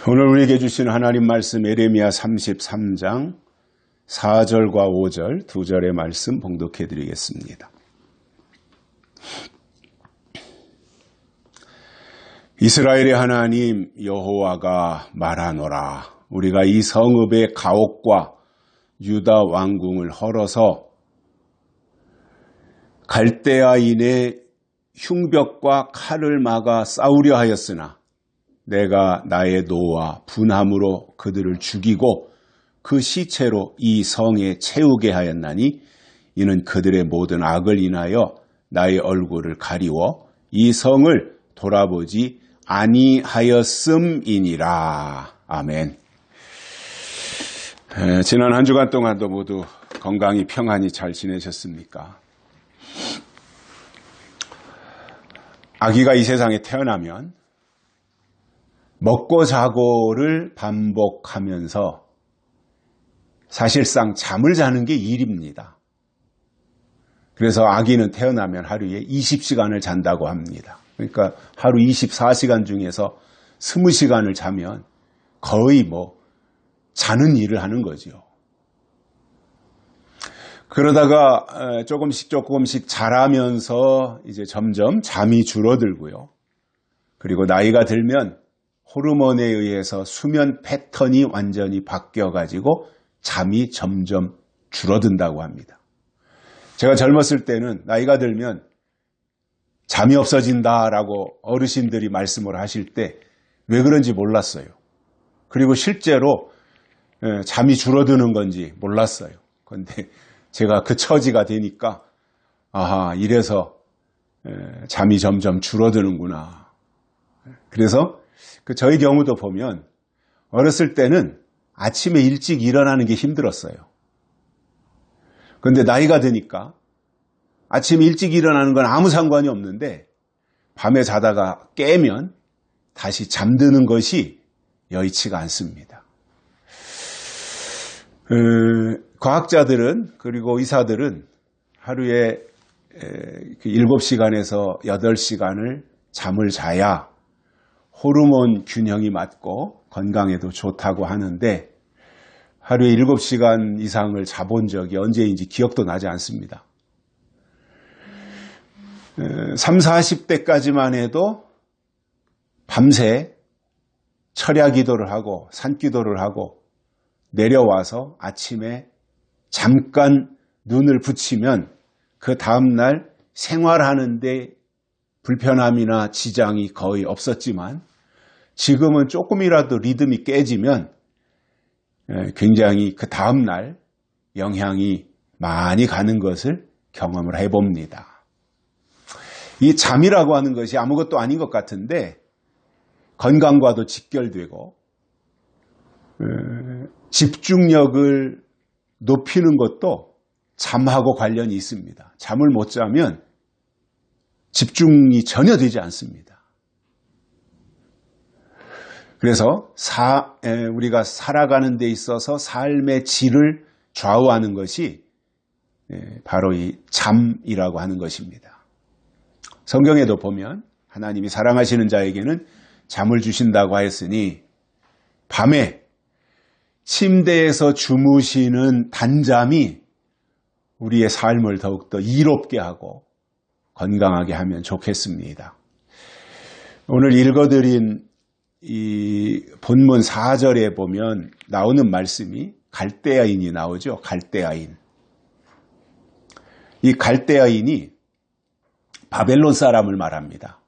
오늘 우리에게 주신 하나님 말씀 예레미야 33장 4절과 5절 두 절의 말씀 봉독해 드리겠습니다. 이스라엘의 하나님 여호와가 말하노라. 우리가 이 성읍의 가옥과 유다 왕궁을 헐어서 갈대아인의 흉벽과 칼을 막아 싸우려 하였으나 내가 나의 노와 분함으로 그들을 죽이고 그 시체로 이 성에 채우게 하였나니 이는 그들의 모든 악을 인하여 나의 얼굴을 가리워 이 성을 돌아보지 아니하였음이니라. 아멘. 지난 한 주간 동안도 모두 건강히 평안히 잘 지내셨습니까? 아기가 이 세상에 태어나면 먹고 자고를 반복하면서 사실상 잠을 자는 게 일입니다. 그래서 아기는 태어나면 하루에 20시간을 잔다고 합니다. 그러니까 하루 24시간 중에서 20시간을 자면 거의 자는 일을 하는 거죠. 그러다가 조금씩 자라면서 이제 점점 잠이 줄어들고요. 그리고 나이가 들면 호르몬에 의해서 수면 패턴이 완전히 바뀌어가지고 잠이 점점 줄어든다고 합니다. 제가 젊었을 때는 나이가 들면 잠이 없어진다라고 어르신들이 말씀을 하실 때 왜 그런지 몰랐어요. 그리고 실제로 잠이 줄어드는 건지 몰랐어요. 그런데 제가 그 처지가 되니까 이래서 잠이 점점 줄어드는구나. 그래서 저희 경우도 보면 어렸을 때는 아침에 일찍 일어나는 게 힘들었어요. 그런데 나이가 드니까 아침에 일찍 일어나는 건 아무 상관이 없는데 밤에 자다가 깨면 다시 잠드는 것이 여의치가 않습니다. 과학자들은 그리고 의사들은 하루에 7시간에서 8시간을 잠을 자야 호르몬 균형이 맞고 건강에도 좋다고 하는데 하루에 7시간 이상을 자본 적이 언제인지 기억도 나지 않습니다. 30, 40대까지만 해도 밤새 철야 기도를 하고 산기도를 하고 내려와서 아침에 잠깐 눈을 붙이면 그 다음날 생활하는데 불편함이나 지장이 거의 없었지만 지금은 조금이라도 리듬이 깨지면 굉장히 그 다음날 영향이 많이 가는 것을 경험을 해봅니다. 이 잠이라고 하는 것이 아무것도 아닌 것 같은데 건강과도 직결되고 집중력을 높이는 것도 잠하고 관련이 있습니다. 잠을 못 자면 집중이 전혀 되지 않습니다. 그래서 우리가 살아가는 데 있어서 삶의 질을 좌우하는 것이 바로 이 잠이라고 하는 것입니다. 성경에도 보면 하나님이 사랑하시는 자에게는 잠을 주신다고 하였으니 밤에 침대에서 주무시는 단잠이 우리의 삶을 더욱더 이롭게 하고 건강하게 하면 좋겠습니다. 오늘 읽어드린 이 본문 4절에 보면 나오는 말씀이 갈대아인이 나오죠. 갈대아인. 이 갈대아인이 바벨론 사람을 말합니다.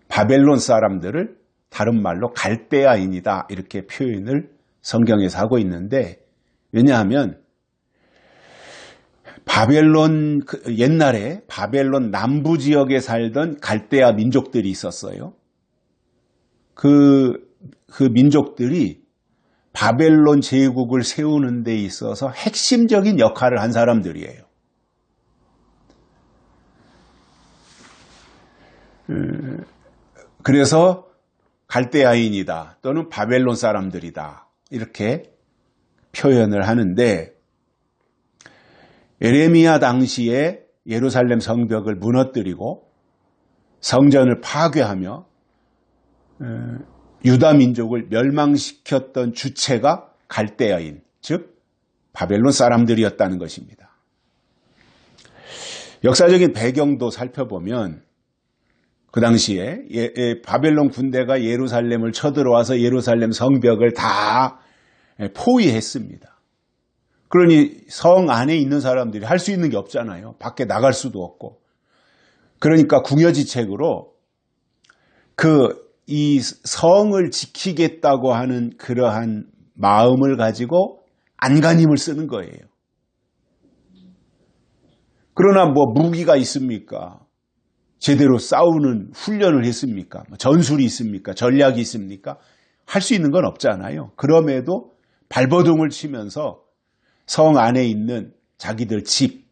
바벨론 사람들을 다른 말로 갈대아인이다 이렇게 표현을 성경에서 하고 있는데 왜냐하면 옛날에 바벨론 남부 지역에 살던 갈대아 민족들이 있었어요. 그 민족들이 바벨론 제국을 세우는 데 있어서 핵심적인 역할을 한 사람들이에요. 그래서 갈대아인이다 또는 바벨론 사람들이다 이렇게 표현을 하는데 예레미야 당시에 예루살렘 성벽을 무너뜨리고 성전을 파괴하며 유다 민족을 멸망시켰던 주체가 갈대아인, 즉 바벨론 사람들이었다는 것입니다. 역사적인 배경도 살펴보면 그 당시에 바벨론 군대가 예루살렘을 쳐들어와서 예루살렘 성벽을 다 포위했습니다. 그러니 성 안에 있는 사람들이 할 수 있는 게 없잖아요. 밖에 나갈 수도 없고. 그러니까 궁여지책으로 이 성을 지키겠다고 하는 그러한 마음을 가지고 안간힘을 쓰는 거예요. 그러나 뭐 무기가 있습니까? 제대로 싸우는 훈련을 했습니까? 전술이 있습니까? 전략이 있습니까? 할 수 있는 건 없잖아요. 그럼에도 발버둥을 치면서 성 안에 있는 자기들 집,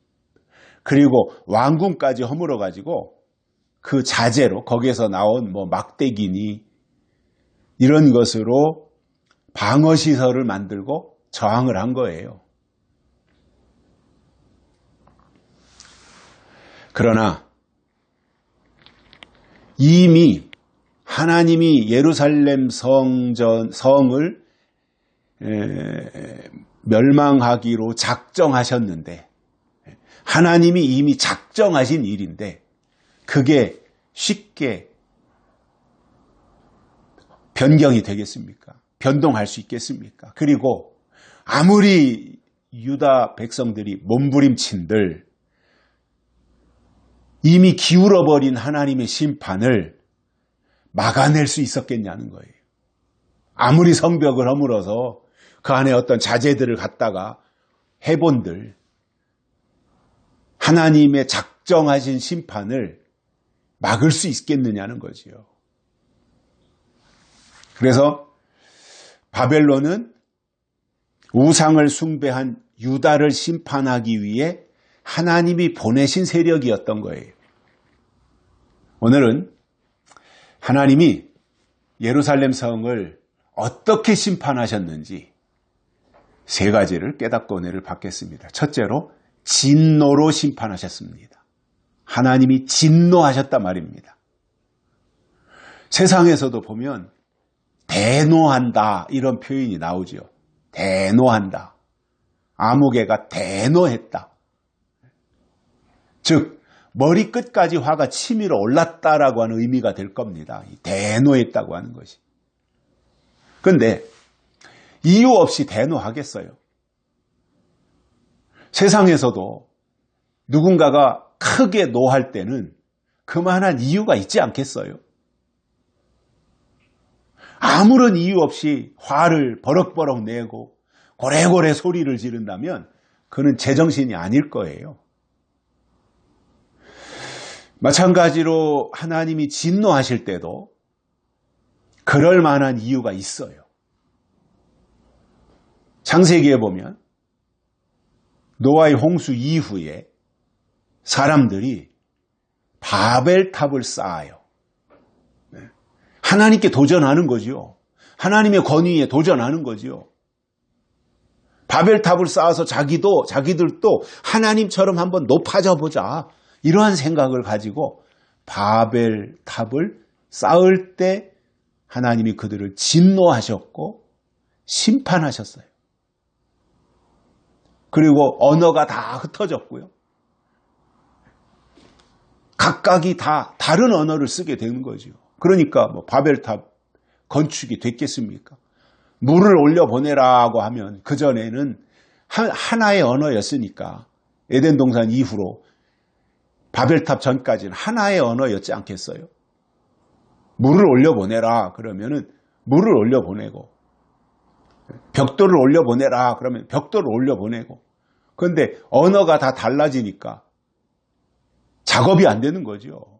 그리고 왕궁까지 허물어 가지고 그 자재로 거기에서 나온 뭐 막대기니 이런 것으로 방어시설을 만들고 저항을 한 거예요. 그러나 이미 하나님이 예루살렘 성을 멸망하기로 작정하셨는데, 하나님이 이미 작정하신 일인데 그게 쉽게 변경이 되겠습니까? 변동할 수 있겠습니까? 그리고 아무리 유다 백성들이 몸부림친들 이미 기울어버린 하나님의 심판을 막아낼 수 있었겠냐는 거예요. 아무리 성벽을 허물어서 그 안에 어떤 자재들을 갖다가 해본들 하나님의 작정하신 심판을 막을 수 있겠느냐는 거지요. 그래서 바벨론은 우상을 숭배한 유다를 심판하기 위해 하나님이 보내신 세력이었던 거예요. 오늘은 하나님이 예루살렘 성을 어떻게 심판하셨는지 세 가지를 깨닫고 은혜를 받겠습니다. 첫째로 진노로 심판하셨습니다. 하나님이 진노하셨단 말입니다. 세상에서도 보면 대노한다 이런 표현이 나오죠. 대노한다. 아무개가 대노했다. 즉 머리끝까지 화가 치밀어 올랐다라고 하는 의미가 될 겁니다. 대노했다고 하는 것이. 그런데 이유 없이 대노하겠어요? 세상에서도 누군가가 크게 노할 때는 그만한 이유가 있지 않겠어요? 아무런 이유 없이 화를 버럭버럭 내고 고래고래 소리를 지른다면 그는 제정신이 아닐 거예요. 마찬가지로 하나님이 진노하실 때도 그럴 만한 이유가 있어요. 창세기에 보면 노아의 홍수 이후에 사람들이 바벨탑을 쌓아요. 하나님께 도전하는 거지요. 하나님의 권위에 도전하는 거지요. 바벨탑을 쌓아서 자기들도 하나님처럼 한번 높아져 보자. 이러한 생각을 가지고 바벨탑을 쌓을 때 하나님이 그들을 진노하셨고 심판하셨어요. 그리고 언어가 다 흩어졌고요. 각각이 다 다른 언어를 쓰게 되는 거죠. 그러니까 뭐 바벨탑 건축이 됐겠습니까? 물을 올려보내라고 하면 그전에는 하나의 언어였으니까 에덴 동산 이후로 바벨탑 전까지는 하나의 언어였지 않겠어요? 물을 올려보내라 그러면은 물을 올려보내고 벽돌을 올려보내라 그러면 벽돌을 올려보내고 그런데 언어가 다 달라지니까 작업이 안 되는 거죠.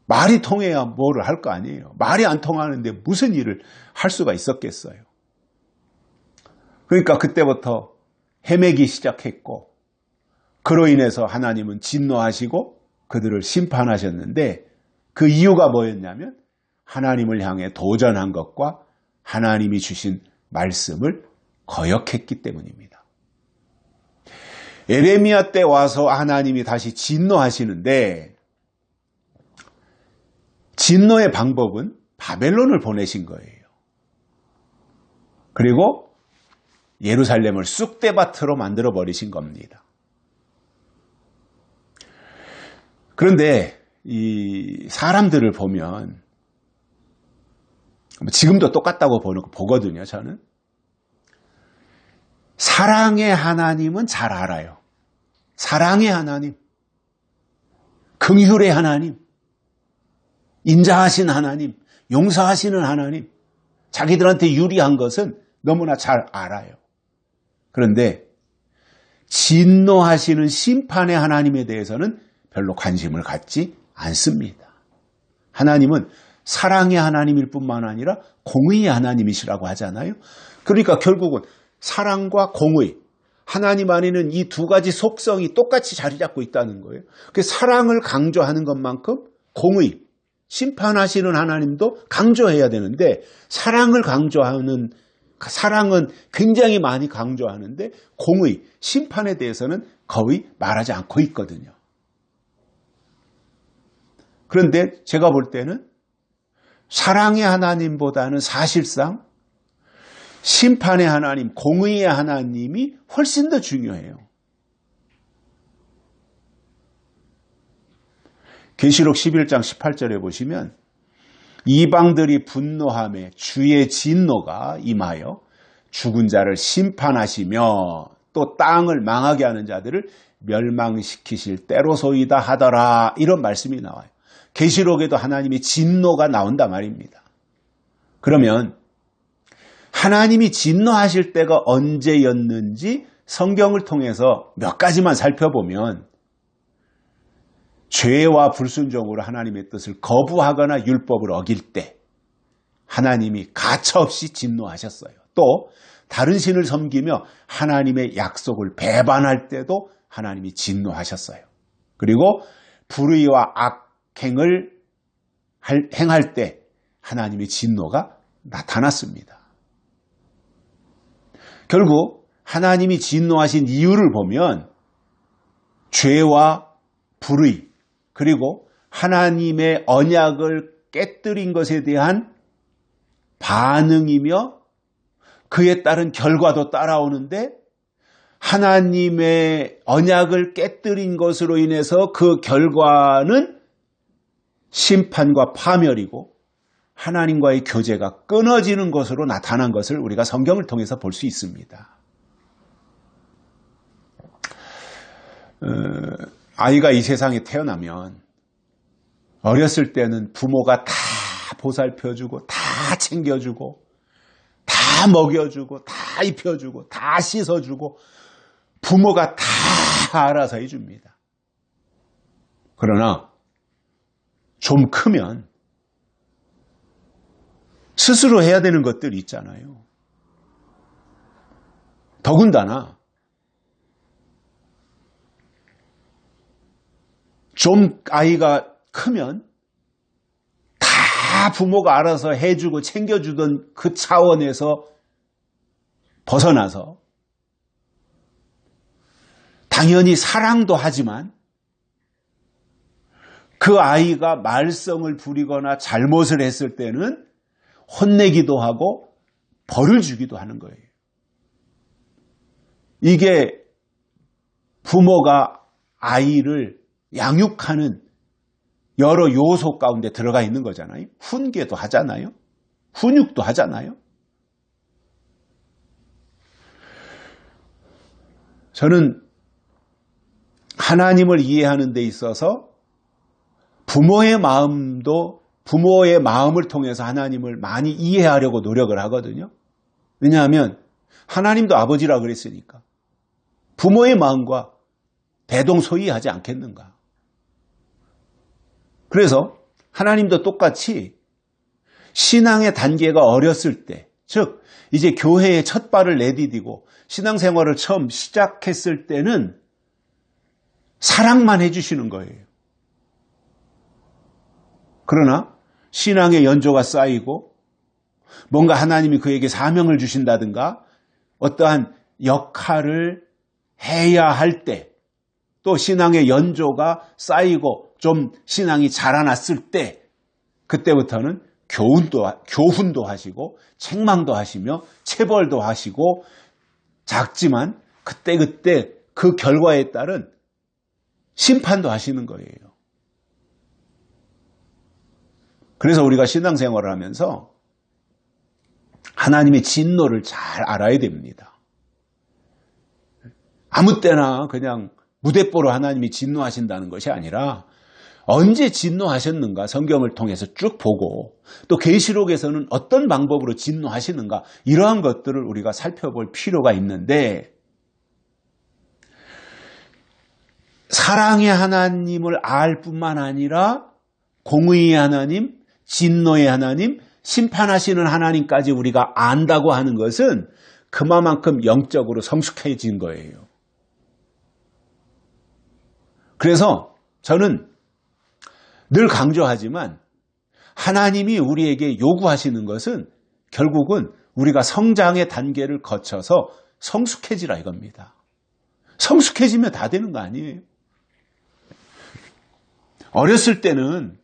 말이 통해야 뭐를 할 거 아니에요. 말이 안 통하는데 무슨 일을 할 수가 있었겠어요. 그러니까 그때부터 헤매기 시작했고 그로 인해서 하나님은 진노하시고 그들을 심판하셨는데 그 이유가 뭐였냐면 하나님을 향해 도전한 것과 하나님이 주신 말씀을 거역했기 때문입니다. 에레미야 때 와서 하나님이 다시 진노하시는데 진노의 방법은 바벨론을 보내신 거예요. 그리고 예루살렘을 쑥대밭으로 만들어 버리신 겁니다. 그런데 이 사람들을 보면 지금도 똑같다고 보거든요. 저는 사랑의 하나님은 잘 알아요. 사랑의 하나님, 긍휼의 하나님, 인자하신 하나님, 용서하시는 하나님, 자기들한테 유리한 것은 너무나 잘 알아요. 그런데 진노하시는 심판의 하나님에 대해서는 별로 관심을 갖지 않습니다. 하나님은 사랑의 하나님일 뿐만 아니라 공의의 하나님이시라고 하잖아요. 그러니까 결국은 사랑과 공의, 하나님 안에는 이 두 가지 속성이 똑같이 자리 잡고 있다는 거예요. 그 사랑을 강조하는 것만큼 공의, 심판하시는 하나님도 강조해야 되는데 사랑은 굉장히 많이 강조하는데 공의, 심판에 대해서는 거의 말하지 않고 있거든요. 그런데 제가 볼 때는 사랑의 하나님보다는 사실상 심판의 하나님, 공의의 하나님이 훨씬 더 중요해요. 계시록 11장 18절에 보시면 이방들이 분노하며 주의 진노가 임하여 죽은 자를 심판하시며 또 땅을 망하게 하는 자들을 멸망시키실 때로소이다 하더라. 이런 말씀이 나와요. 계시록에도 하나님의 진노가 나온단 말입니다. 그러면 하나님이 진노하실 때가 언제였는지 성경을 통해서 몇 가지만 살펴보면 죄와 불순종으로 하나님의 뜻을 거부하거나 율법을 어길 때 하나님이 가차없이 진노하셨어요. 또 다른 신을 섬기며 하나님의 약속을 배반할 때도 하나님이 진노하셨어요. 그리고 불의와 악행을 행할 때 하나님의 진노가 나타났습니다. 결국 하나님이 진노하신 이유를 보면 죄와 불의 그리고 하나님의 언약을 깨뜨린 것에 대한 반응이며 그에 따른 결과도 따라오는데 하나님의 언약을 깨뜨린 것으로 인해서 그 결과는 심판과 파멸이고 하나님과의 교제가 끊어지는 것으로 나타난 것을 우리가 성경을 통해서 볼 수 있습니다. 아이가 이 세상에 태어나면 어렸을 때는 부모가 다 보살펴주고 다 챙겨주고 다 먹여주고 다 입혀주고 다 씻어주고 부모가 다 알아서 해줍니다. 그러나 좀 크면 스스로 해야 되는 것들이 있잖아요. 더군다나 좀 아이가 크면 다 부모가 알아서 해주고 챙겨주던 그 차원에서 벗어나서 당연히 사랑도 하지만 그 아이가 말썽을 부리거나 잘못을 했을 때는 혼내기도 하고 벌을 주기도 하는 거예요. 이게 부모가 아이를 양육하는 여러 요소 가운데 들어가 있는 거잖아요. 훈계도 하잖아요. 훈육도 하잖아요. 저는 하나님을 이해하는 데 있어서 부모의 마음을 통해서 하나님을 많이 이해하려고 노력을 하거든요. 왜냐하면 하나님도 아버지라 그랬으니까 부모의 마음과 대동소이하지 않겠는가. 그래서 하나님도 똑같이 신앙의 단계가 어렸을 때, 즉 이제 교회에 첫 발을 내디디고 신앙생활을 처음 시작했을 때는 사랑만 해주시는 거예요. 그러나 신앙의 연조가 쌓이고 뭔가 하나님이 그에게 사명을 주신다든가 어떠한 역할을 해야 할 때 또 신앙의 연조가 쌓이고 좀 신앙이 자라났을 때 그때부터는 교훈도 하시고 책망도 하시며 체벌도 하시고 작지만 그때그때 그 결과에 따른 심판도 하시는 거예요. 그래서 우리가 신앙생활을 하면서 하나님의 진노를 잘 알아야 됩니다. 아무 때나 그냥 무대뽀로 하나님이 진노하신다는 것이 아니라 언제 진노하셨는가 성경을 통해서 쭉 보고 또 계시록에서는 어떤 방법으로 진노하시는가 이러한 것들을 우리가 살펴볼 필요가 있는데 사랑의 하나님을 알 뿐만 아니라 공의의 하나님, 진노의 하나님, 심판하시는 하나님까지 우리가 안다고 하는 것은 그만큼 영적으로 성숙해진 거예요. 그래서 저는 늘 강조하지만 하나님이 우리에게 요구하시는 것은 결국은 우리가 성장의 단계를 거쳐서 성숙해지라 이겁니다. 성숙해지면 다 되는 거 아니에요. 어렸을 때는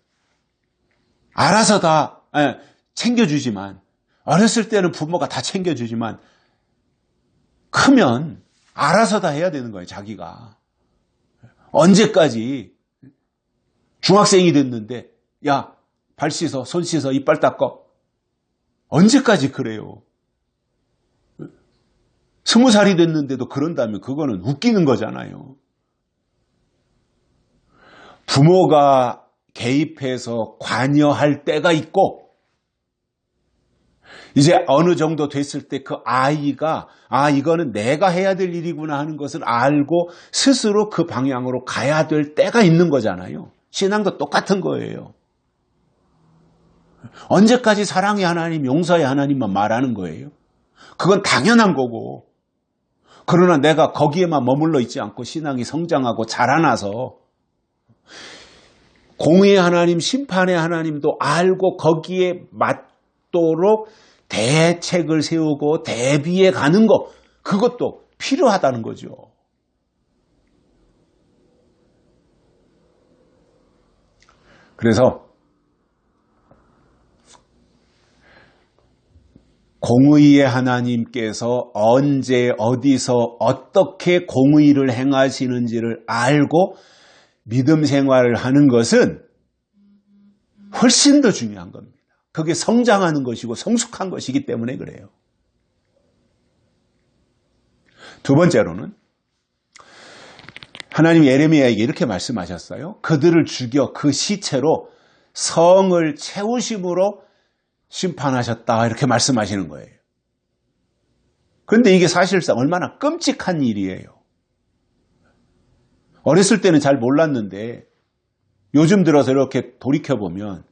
알아서 다 챙겨주지만 어렸을 때는 부모가 다 챙겨주지만 크면 알아서 다 해야 되는 거예요. 자기가. 언제까지 중학생이 됐는데 야, 발 씻어, 손 씻어, 이빨 닦어. 언제까지 그래요? 20살이 됐는데도 그런다면 그거는 웃기는 거잖아요. 부모가 개입해서 관여할 때가 있고 이제 어느 정도 됐을 때 그 아이가 이거는 내가 해야 될 일이구나 하는 것을 알고 스스로 그 방향으로 가야 될 때가 있는 거잖아요. 신앙도 똑같은 거예요. 언제까지 사랑의 하나님, 용서의 하나님만 말하는 거예요? 그건 당연한 거고 그러나 내가 거기에만 머물러 있지 않고 신앙이 성장하고 자라나서 공의의 하나님, 심판의 하나님도 알고 거기에 맞도록 대책을 세우고 대비해 가는 것, 그것도 필요하다는 거죠. 그래서 공의의 하나님께서 언제 어디서 어떻게 공의를 행하시는지를 알고 믿음 생활을 하는 것은 훨씬 더 중요한 겁니다. 그게 성장하는 것이고 성숙한 것이기 때문에 그래요. 두 번째로는 하나님이 예레미야에게 이렇게 말씀하셨어요. 그들을 죽여 그 시체로 성을 채우심으로 심판하셨다 이렇게 말씀하시는 거예요. 그런데 이게 사실상 얼마나 끔찍한 일이에요. 어렸을 때는 잘 몰랐는데 요즘 들어서 이렇게 돌이켜보면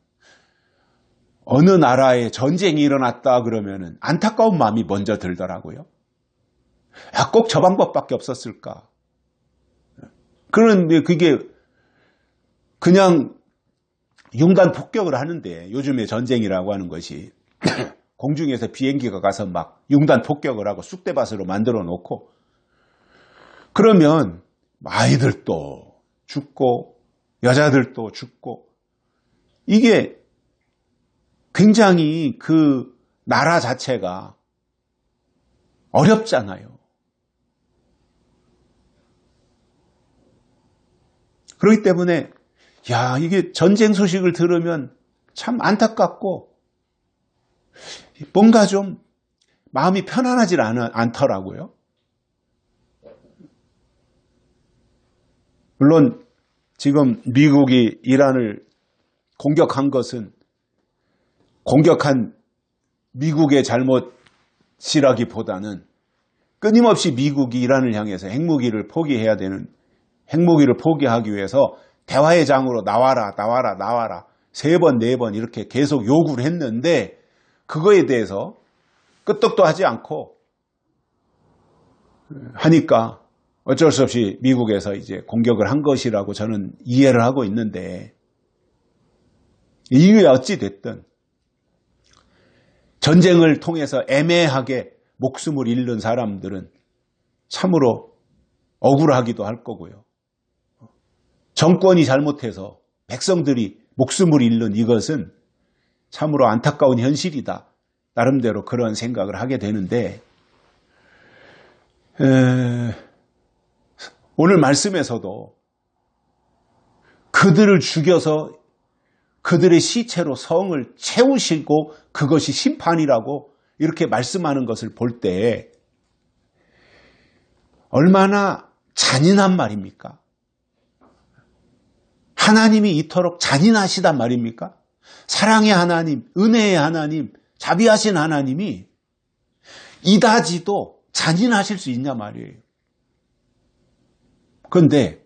어느 나라에 전쟁이 일어났다 그러면 안타까운 마음이 먼저 들더라고요. 꼭 저 방법밖에 없었을까. 그런데 그게 그냥 융단 폭격을 하는데 요즘에 전쟁이라고 하는 것이 공중에서 비행기가 가서 막 융단 폭격을 하고 쑥대밭으로 만들어 놓고 그러면 아이들도 죽고 여자들도 죽고 이게 굉장히 그 나라 자체가 어렵잖아요. 그렇기 때문에 이게 전쟁 소식을 들으면 참 안타깝고 뭔가 좀 마음이 편안하지 않더라고요. 물론 지금 미국이 이란을 공격한 것은 공격한 미국의 잘못이라기보다는 끊임없이 미국이 이란을 향해서 핵무기를 포기하기 위해서 대화의 장으로 나와라 3번 4번 이렇게 계속 요구를 했는데 그거에 대해서 끄떡도 하지 않고 하니까 어쩔 수 없이 미국에서 이제 공격을 한 것이라고 저는 이해를 하고 있는데 이유에 어찌 됐든 전쟁을 통해서 애매하게 목숨을 잃는 사람들은 참으로 억울하기도 할 거고요. 정권이 잘못해서 백성들이 목숨을 잃는 이것은 참으로 안타까운 현실이다. 나름대로 그런 생각을 하게 되는데 오늘 말씀에서도 그들을 죽여서 그들의 시체로 성을 채우시고 그것이 심판이라고 이렇게 말씀하는 것을 볼 때 얼마나 잔인한 말입니까? 하나님이 이토록 잔인하시단 말입니까? 사랑의 하나님, 은혜의 하나님, 자비하신 하나님이 이다지도 잔인하실 수 있냐 말이에요. 그런데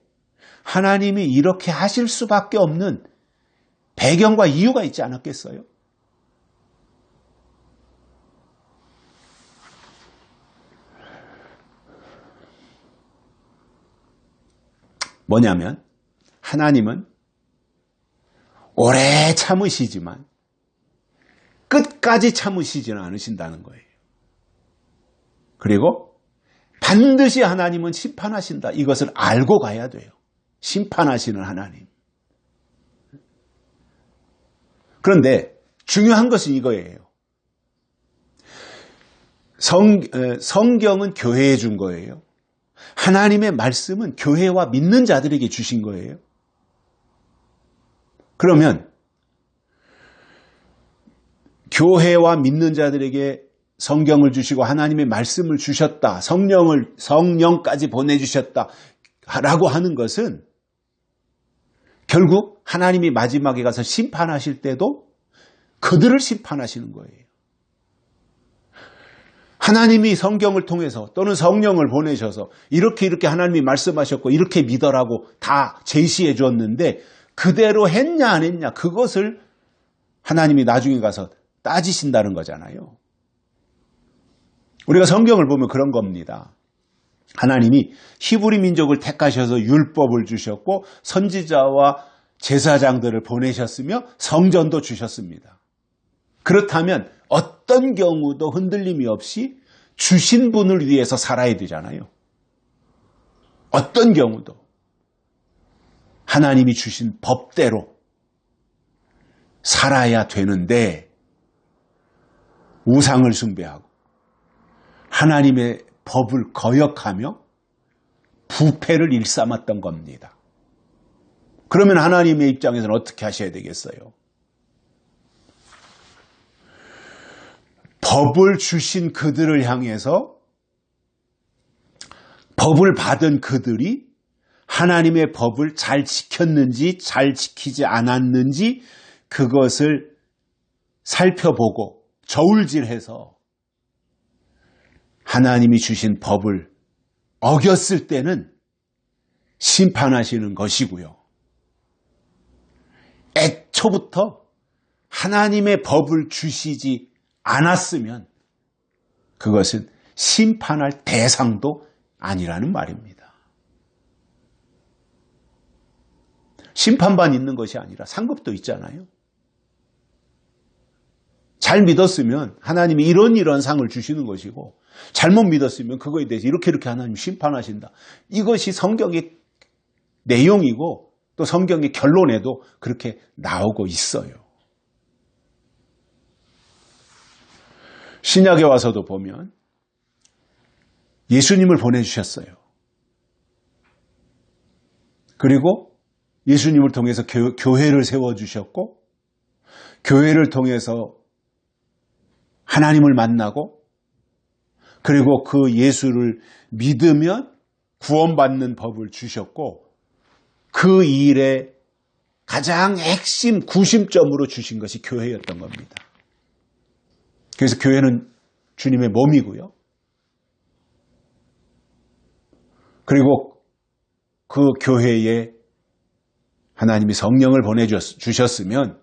하나님이 이렇게 하실 수밖에 없는 배경과 이유가 있지 않았겠어요? 뭐냐면 하나님은 오래 참으시지만 끝까지 참으시지는 않으신다는 거예요. 그리고 반드시 하나님은 심판하신다. 이것을 알고 가야 돼요. 심판하시는 하나님. 그런데 중요한 것은 이거예요. 성경은 교회에 준 거예요. 하나님의 말씀은 교회와 믿는 자들에게 주신 거예요. 그러면 교회와 믿는 자들에게 성경을 주시고 하나님의 말씀을 주셨다. 성령까지 보내주셨다. 라고 하는 것은 결국 하나님이 마지막에 가서 심판하실 때도 그들을 심판하시는 거예요. 하나님이 성경을 통해서 또는 성령을 보내셔서 이렇게 하나님이 말씀하셨고 이렇게 믿어라고 다 제시해 주었는데 그대로 했냐 안 했냐 그것을 하나님이 나중에 가서 따지신다는 거잖아요. 우리가 성경을 보면 그런 겁니다. 하나님이 히브리 민족을 택하셔서 율법을 주셨고 선지자와 제사장들을 보내셨으며 성전도 주셨습니다. 그렇다면 어떤 경우도 흔들림이 없이 주신 분을 위해서 살아야 되잖아요. 어떤 경우도 하나님이 주신 법대로 살아야 되는데 우상을 숭배하고 하나님의 법을 거역하며 부패를 일삼았던 겁니다. 그러면 하나님의 입장에서는 어떻게 하셔야 되겠어요? 법을 주신 그들을 향해서 법을 받은 그들이 하나님의 법을 잘 지켰는지 잘 지키지 않았는지 그것을 살펴보고 저울질해서 하나님이 주신 법을 어겼을 때는 심판하시는 것이고요. 애초부터 하나님의 법을 주시지 않았으면 그것은 심판할 대상도 아니라는 말입니다. 심판만 있는 것이 아니라 상급도 있잖아요. 잘 믿었으면 하나님이 이런 상을 주시는 것이고 잘못 믿었으면 그거에 대해서 이렇게 하나님 심판하신다. 이것이 성경의 내용이고 또 성경의 결론에도 그렇게 나오고 있어요. 신약에 와서도 보면 예수님을 보내주셨어요. 그리고 예수님을 통해서 교회를 세워주셨고 교회를 통해서 하나님을 만나고 그리고 그 예수를 믿으면 구원받는 법을 주셨고 그 일의 가장 핵심 구심점으로 주신 것이 교회였던 겁니다. 그래서 교회는 주님의 몸이고요. 그리고 그 교회에 하나님이 성령을 보내주셨으면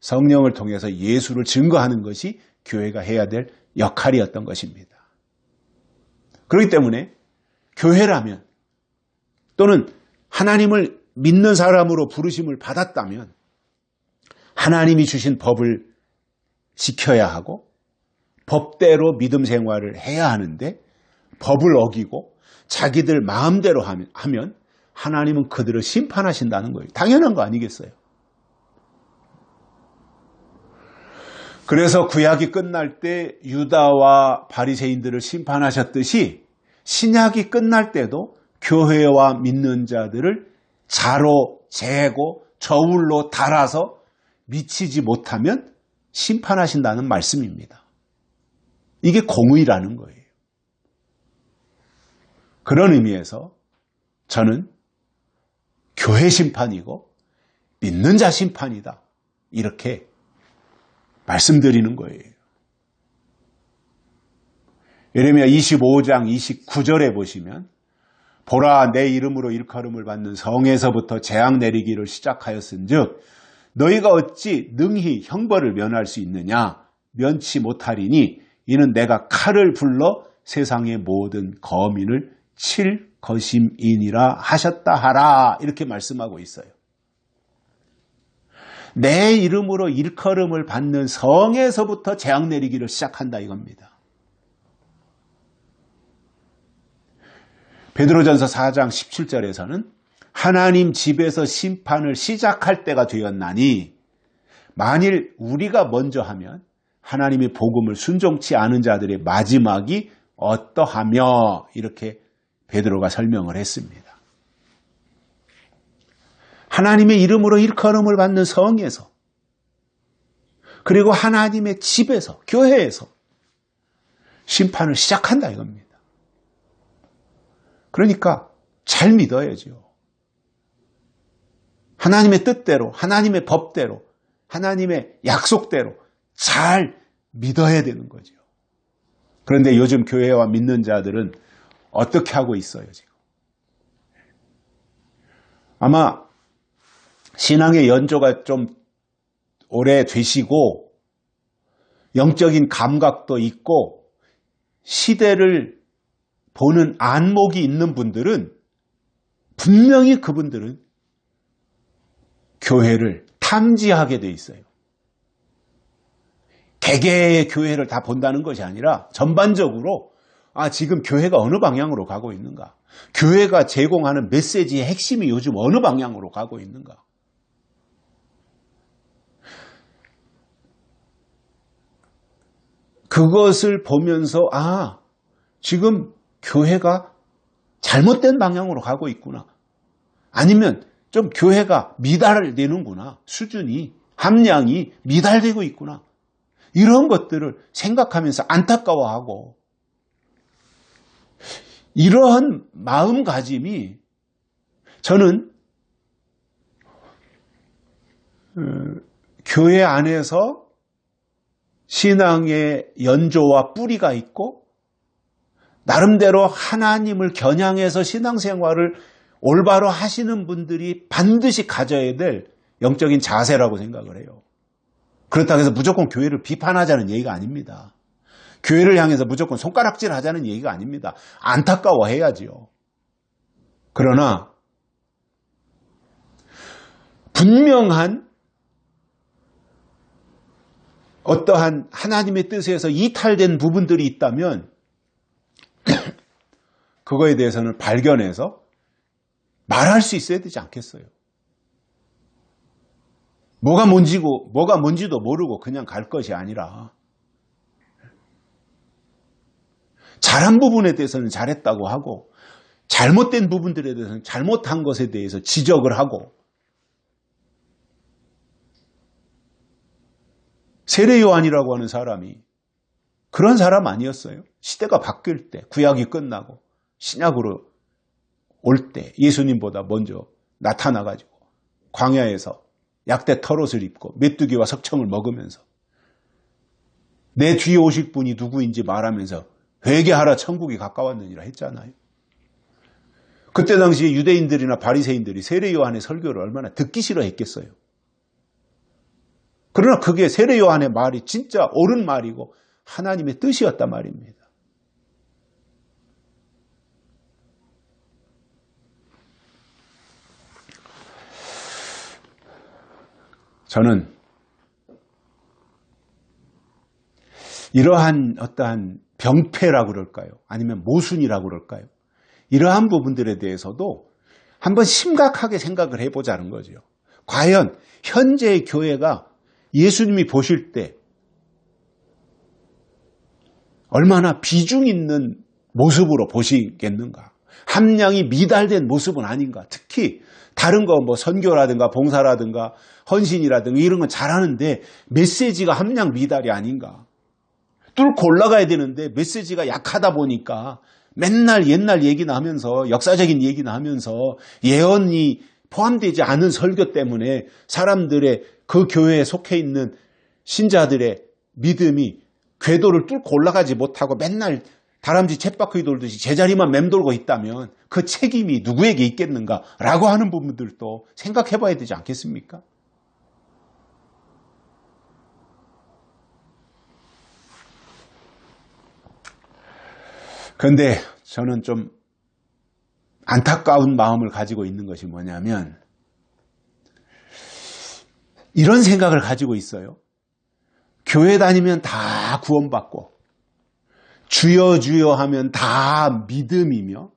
성령을 통해서 예수를 증거하는 것이 교회가 해야 될 역할이었던 것입니다. 그렇기 때문에 교회라면 또는 하나님을 믿는 사람으로 부르심을 받았다면 하나님이 주신 법을 지켜야 하고 법대로 믿음 생활을 해야 하는데 법을 어기고 자기들 마음대로 하면 하나님은 그들을 심판하신다는 거예요. 당연한 거 아니겠어요? 그래서 구약이 끝날 때 유다와 바리새인들을 심판하셨듯이 신약이 끝날 때도 교회와 믿는 자들을 자로 재고 저울로 달아서 미치지 못하면 심판하신다는 말씀입니다. 이게 공의라는 거예요. 그런 의미에서 저는 교회 심판이고 믿는 자 심판이다. 이렇게 말씀드리는 거예요. 예레미야 25장 29절에 보시면 보라 내 이름으로 일컬음을 받는 성에서부터 재앙 내리기를 시작하였은즉 너희가 어찌 능히 형벌을 면할 수 있느냐 면치 못하리니 이는 내가 칼을 불러 세상의 모든 거민을 칠 것임이니라 하셨다 하라 이렇게 말씀하고 있어요. 내 이름으로 일컬음을 받는 성에서부터 재앙 내리기를 시작한다 이겁니다. 베드로전서 4장 17절에서는 하나님 집에서 심판을 시작할 때가 되었나니 만일 우리가 먼저 하면 하나님의 복음을 순종치 않은 자들의 마지막이 어떠하며 이렇게 베드로가 설명을 했습니다. 하나님의 이름으로 일컬음을 받는 성에서 그리고 하나님의 집에서 교회에서 심판을 시작한다 이겁니다. 그러니까 잘 믿어야죠. 하나님의 뜻대로 하나님의 법대로 하나님의 약속대로 잘 믿어야 되는 거죠. 그런데 요즘 교회와 믿는 자들은 어떻게 하고 있어요 지금? 아마 신앙의 연조가 좀 오래되시고 영적인 감각도 있고 시대를 보는 안목이 있는 분들은 분명히 그분들은 교회를 탐지하게 돼 있어요. 개개의 교회를 다 본다는 것이 아니라 전반적으로 지금 교회가 어느 방향으로 가고 있는가? 교회가 제공하는 메시지의 핵심이 요즘 어느 방향으로 가고 있는가? 그것을 보면서 지금 교회가 잘못된 방향으로 가고 있구나. 아니면 좀 교회가 미달되는구나. 수준이, 함량이 미달되고 있구나. 이런 것들을 생각하면서 안타까워하고 이러한 마음가짐이 저는 교회 안에서 신앙의 연조와 뿌리가 있고 나름대로 하나님을 겨냥해서 신앙생활을 올바로 하시는 분들이 반드시 가져야 될 영적인 자세라고 생각을 해요. 그렇다고 해서 무조건 교회를 비판하자는 얘기가 아닙니다. 교회를 향해서 무조건 손가락질 하자는 얘기가 아닙니다. 안타까워해야지요. 그러나 분명한 어떠한 하나님의 뜻에서 이탈된 부분들이 있다면 그거에 대해서는 발견해서 말할 수 있어야 되지 않겠어요? 뭐가 뭔지도 모르고 그냥 갈 것이 아니라 잘한 부분에 대해서는 잘했다고 하고 잘못된 부분들에 대해서는 잘못한 것에 대해서 지적을 하고 세례 요한이라고 하는 사람이 그런 사람 아니었어요. 시대가 바뀔 때 구약이 끝나고 신약으로 올 때 예수님보다 먼저 나타나가지고 광야에서 약대 털옷을 입고 메뚜기와 석청을 먹으면서 내 뒤에 오실 분이 누구인지 말하면서 회개하라 천국이 가까웠느니라 했잖아요. 그때 당시에 유대인들이나 바리새인들이 세례 요한의 설교를 얼마나 듣기 싫어했겠어요. 그러나 그게 세례 요한의 말이 진짜 옳은 말이고 하나님의 뜻이었단 말입니다. 저는 이러한 어떠한 병폐라고 그럴까요? 아니면 모순이라고 그럴까요? 이러한 부분들에 대해서도 한번 심각하게 생각을 해보자는 거죠. 과연 현재의 교회가 예수님이 보실 때 얼마나 비중 있는 모습으로 보시겠는가. 함량이 미달된 모습은 아닌가. 특히 다른 거 뭐 선교라든가 봉사라든가 헌신이라든가 이런 건 잘하는데 메시지가 함량 미달이 아닌가. 뚫고 올라가야 되는데 메시지가 약하다 보니까 맨날 옛날 얘기나 하면서 역사적인 얘기나 하면서 예언이 포함되지 않은 설교 때문에 사람들의 그 교회에 속해 있는 신자들의 믿음이 궤도를 뚫고 올라가지 못하고 맨날 다람쥐 쳇바퀴 돌듯이 제자리만 맴돌고 있다면 그 책임이 누구에게 있겠는가라고 하는 부분들도 생각해 봐야 되지 않겠습니까? 그런데 저는 좀 안타까운 마음을 가지고 있는 것이 뭐냐면 이런 생각을 가지고 있어요. 교회 다니면 다 구원받고 주여 주여 하면 다 믿음이며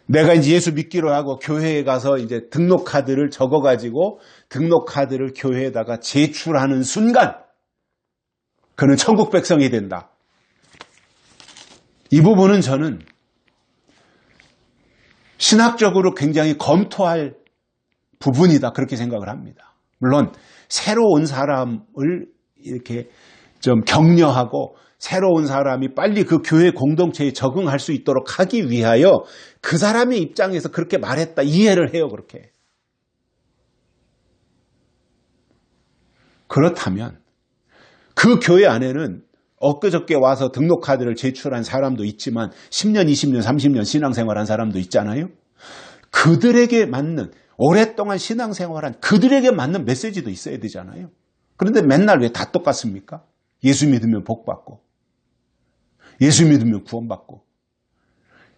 내가 이제 예수 믿기로 하고 교회에 가서 이제 등록카드를 적어가지고 등록카드를 교회에다가 제출하는 순간 그는 천국 백성이 된다. 이 부분은 저는 신학적으로 굉장히 검토할 부분이다 그렇게 생각을 합니다. 물론 새로 온 사람을 이렇게 좀 격려하고 새로운 사람이 빨리 그 교회 공동체에 적응할 수 있도록 하기 위하여 그 사람의 입장에서 그렇게 말했다 이해를 해요. 그렇게. 그렇다면 그 교회 안에는 엊그저께 와서 등록카드를 제출한 사람도 있지만 10년, 20년, 30년 신앙생활한 사람도 있잖아요. 그들에게 맞는 오랫동안 신앙생활한 그들에게 맞는 메시지도 있어야 되잖아요. 그런데 맨날 왜 다 똑같습니까? 예수 믿으면 복받고 예수 믿으면 구원받고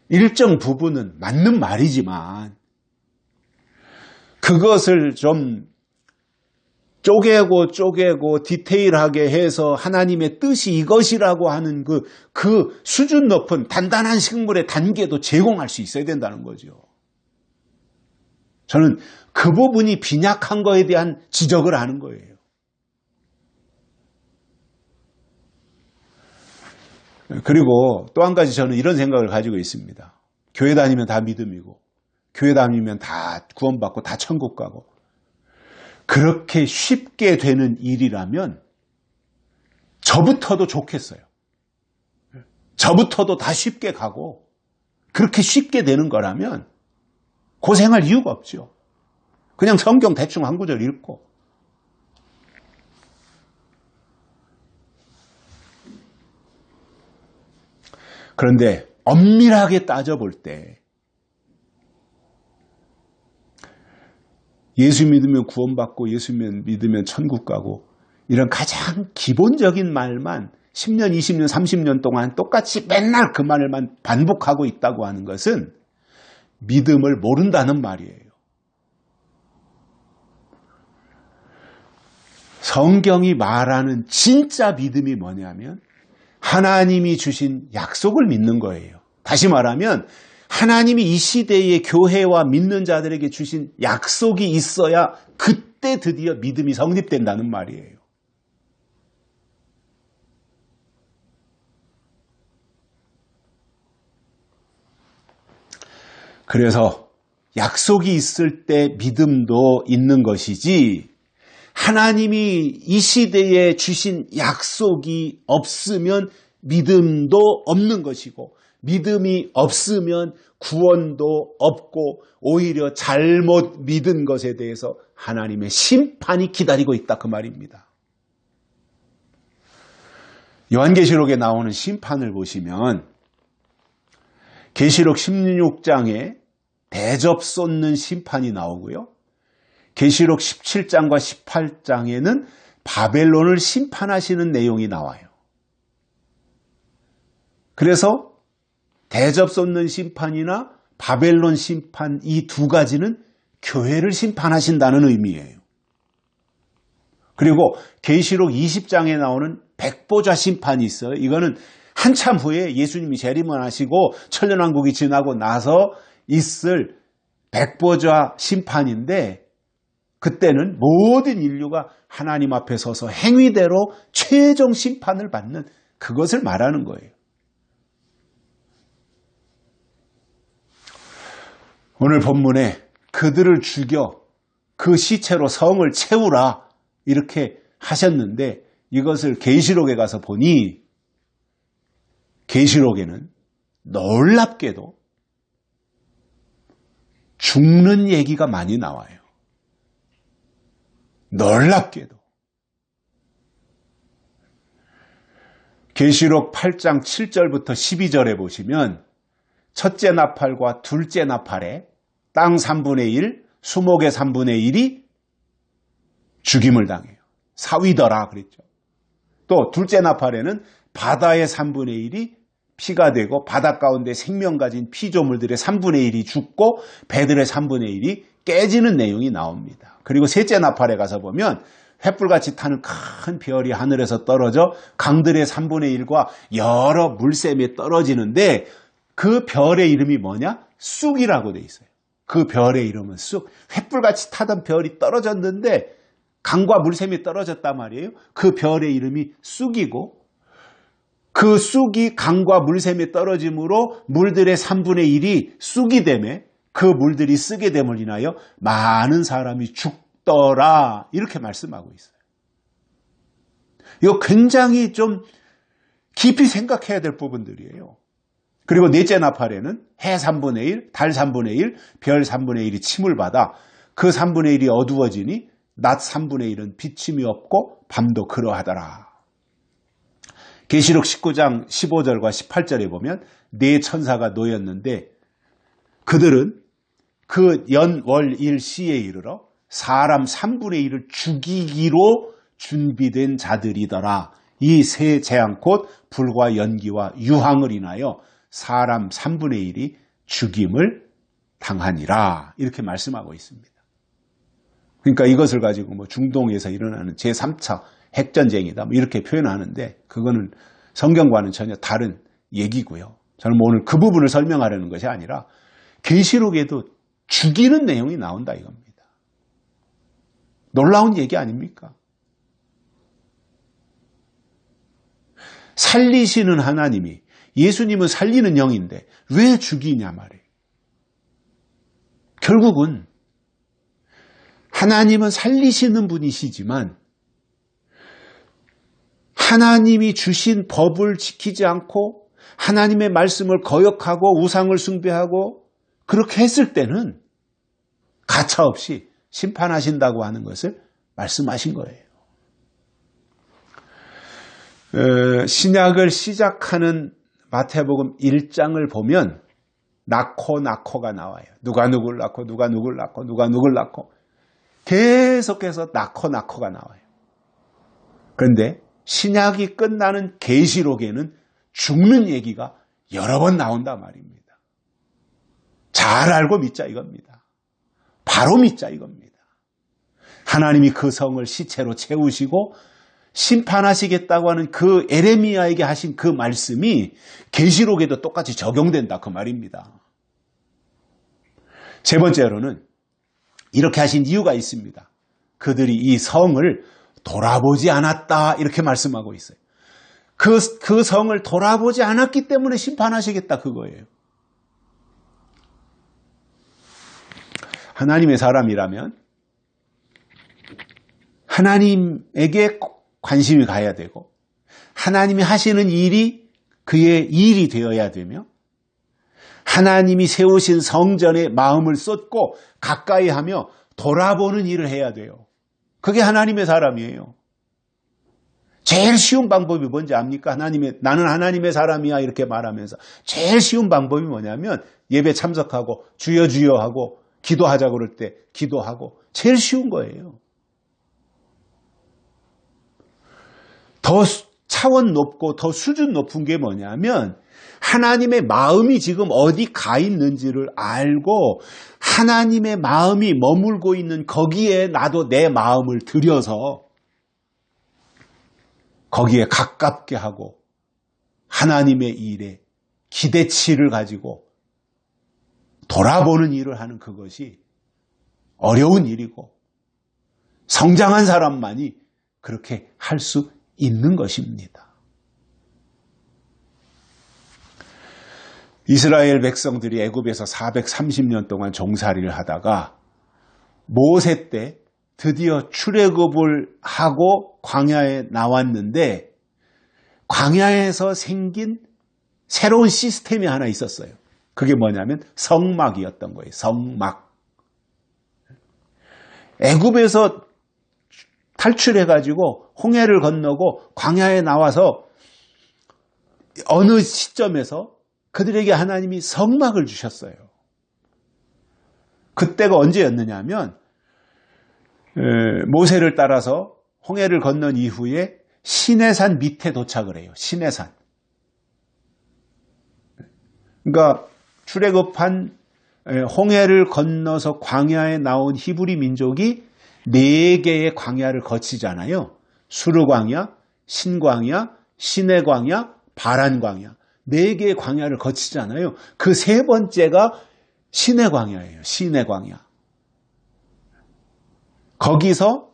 일정 부분은 맞는 말이지만 그것을 좀 쪼개고 디테일하게 해서 하나님의 뜻이 이것이라고 하는 그 수준 높은 단단한 식물의 단계도 제공할 수 있어야 된다는 거죠. 저는 그 부분이 빈약한 거에 대한 지적을 하는 거예요. 그리고 또 한 가지 저는 이런 생각을 가지고 있습니다. 교회 다니면 다 믿음이고 교회 다니면 다 구원받고 다 천국 가고 그렇게 쉽게 되는 일이라면 저부터도 좋겠어요. 저부터도 다 쉽게 가고 그렇게 쉽게 되는 거라면 고생할 이유가 없죠. 그냥 성경 대충 한 구절 읽고 그런데 엄밀하게 따져볼 때 예수 믿으면 구원받고 예수 믿으면 천국 가고 이런 가장 기본적인 말만 10년, 20년, 30년 동안 똑같이 맨날 그 말만 반복하고 있다고 하는 것은 믿음을 모른다는 말이에요. 성경이 말하는 진짜 믿음이 뭐냐면 하나님이 주신 약속을 믿는 거예요. 다시 말하면 하나님이 이 시대의 교회와 믿는 자들에게 주신 약속이 있어야 그때 드디어 믿음이 성립된다는 말이에요. 그래서 약속이 있을 때 믿음도 있는 것이지 하나님이 이 시대에 주신 약속이 없으면 믿음도 없는 것이고 믿음이 없으면 구원도 없고 오히려 잘못 믿은 것에 대해서 하나님의 심판이 기다리고 있다 그 말입니다. 요한계시록에 나오는 심판을 보시면 계시록 16장에 대접 쏟는 심판이 나오고요. 계시록 17장과 18장에는 바벨론을 심판하시는 내용이 나와요. 그래서 대접 쏟는 심판이나 바벨론 심판 이 두 가지는 교회를 심판하신다는 의미예요. 그리고 계시록 20장에 나오는 백보좌 심판이 있어요. 이거는 한참 후에 예수님이 재림하시고 천년왕국이 지나고 나서 있을 백보좌 심판인데 그때는 모든 인류가 하나님 앞에 서서 행위대로 최종 심판을 받는 그것을 말하는 거예요. 오늘 본문에 그들을 죽여 그 시체로 성을 채우라 이렇게 하셨는데 이것을 계시록에 가서 보니 계시록에는 놀랍게도 죽는 얘기가 많이 나와요. 놀랍게도. 계시록 8장 7절부터 12절에 보시면 첫째 나팔과 둘째 나팔에 땅 3분의 1, 수목의 3분의 1이 죽임을 당해요. 사위더라 그랬죠. 또 둘째 나팔에는 바다의 3분의 1이 피가 되고 바다 가운데 생명 가진 피조물들의 3분의 1이 죽고 배들의 3분의 1이 깨지는 내용이 나옵니다. 그리고 셋째 나팔에 가서 보면 횃불같이 타는 큰 별이 하늘에서 떨어져 강들의 3분의 1과 여러 물샘에 떨어지는데 그 별의 이름이 뭐냐? 쑥이라고 돼 있어요. 그 별의 이름은 쑥. 횃불같이 타던 별이 떨어졌는데 강과 물샘이 떨어졌단 말이에요. 그 별의 이름이 쑥이고 그 쑥이 강과 물샘에 떨어짐으로 물들의 3분의 1이 쑥이 되며 그 물들이 쓰게 됨을 인하여 많은 사람이 죽더라 이렇게 말씀하고 있어요. 이거 굉장히 좀 깊이 생각해야 될 부분들이에요. 그리고 넷째 나팔에는 해 3분의 1, 달 3분의 1, 별 3분의 1이 침을 받아 그 3분의 1이 어두워지니 낮 3분의 1은 비침이 없고 밤도 그러하더라. 계시록 19장 15절과 18절에 보면 네 천사가 놓였는데 그들은 그 연월일 시에 이르러 사람 3분의 1을 죽이기로 준비된 자들이더라. 이 세 재앙 곧 불과 연기와 유황을 인하여 사람 3분의 1이 죽임을 당하니라. 이렇게 말씀하고 있습니다. 그러니까 이것을 가지고 뭐 중동에서 일어나는 제3차 핵전쟁이다. 뭐 이렇게 표현하는데 그거는 성경과는 전혀 다른 얘기고요. 저는 뭐 오늘 그 부분을 설명하려는 것이 아니라 계시록에도 죽이는 내용이 나온다 이겁니다. 놀라운 얘기 아닙니까? 살리시는 하나님이 예수님은 살리는 영인데 왜 죽이냐 말이에요. 결국은 하나님은 살리시는 분이시지만 하나님이 주신 법을 지키지 않고 하나님의 말씀을 거역하고 우상을 숭배하고 그렇게 했을 때는 가차없이 심판하신다고 하는 것을 말씀하신 거예요. 신약을 시작하는 마태복음 1장을 보면 낳고가 나와요. 누가 누굴 낳고 누가 누굴 낳고 누가 누굴 낳고 계속해서 낳고가 나와요. 그런데 신약이 끝나는 계시록에는 죽는 얘기가 여러 번 나온단 말입니다. 잘 알고 믿자 이겁니다. 바로 믿자 이겁니다. 하나님이 그 성을 시체로 채우시고 심판하시겠다고 하는 그 에레미야에게 하신 그 말씀이 계시록에도 똑같이 적용된다 그 말입니다. 세 번째로는 이렇게 하신 이유가 있습니다. 그들이 이 성을 돌아보지 않았다 이렇게 말씀하고 있어요. 그 성을 돌아보지 않았기 때문에 심판하시겠다 그거예요. 하나님의 사람이라면 하나님에게 관심이 가야 되고 하나님이 하시는 일이 그의 일이 되어야 되며 하나님이 세우신 성전에 마음을 쏟고 가까이 하며 돌아보는 일을 해야 돼요. 그게 하나님의 사람이에요. 제일 쉬운 방법이 뭔지 압니까? 나는 하나님의 사람이야 이렇게 말하면서 제일 쉬운 방법이 뭐냐면 예배 참석하고 주여 주여 하고 기도하자 그럴 때 기도하고 제일 쉬운 거예요. 더 차원 높고 더 수준 높은 게 뭐냐면 하나님의 마음이 지금 어디 가 있는지를 알고 하나님의 마음이 머물고 있는 거기에 나도 내 마음을 들여서 거기에 가깝게 하고 하나님의 일에 기대치를 가지고 돌아보는 일을 하는 그것이 어려운 일이고 성장한 사람만이 그렇게 할 수 있는 것입니다. 이스라엘 백성들이 애굽에서 430년 동안 종살이를 하다가 모세 때 드디어 출애굽을 하고 광야에 나왔는데 광야에서 생긴 새로운 시스템이 하나 있었어요. 그게 뭐냐면 성막이었던 거예요. 성막. 애굽에서 탈출해가지고 홍해를 건너고 광야에 나와서 어느 시점에서 그들에게 하나님이 성막을 주셨어요. 그때가 언제였느냐 하면 모세를 따라서 홍해를 건넌 이후에 시내산 밑에 도착을 해요. 시내산. 그러니까 출애굽한 홍해를 건너서 광야에 나온 히브리 민족이 4개의 광야를 거치잖아요. 수르광야, 신광야, 시내광야, 바란광야. 4개의 광야를 거치잖아요. 그 세 번째가 시내광야예요. 시내광야. 거기서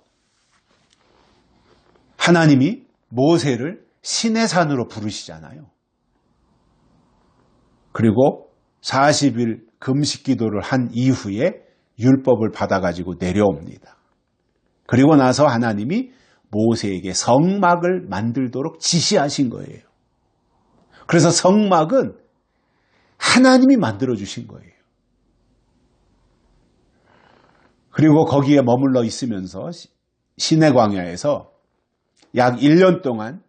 하나님이 모세를 시내산으로 부르시잖아요. 그리고 40일 금식 기도를 한 이후에 율법을 받아가지고 내려옵니다. 그리고 나서 하나님이 모세에게 성막을 만들도록 지시하신 거예요. 그래서 성막은 하나님이 만들어주신 거예요. 그리고 거기에 머물러 있으면서 시내 광야에서 약 1년 동안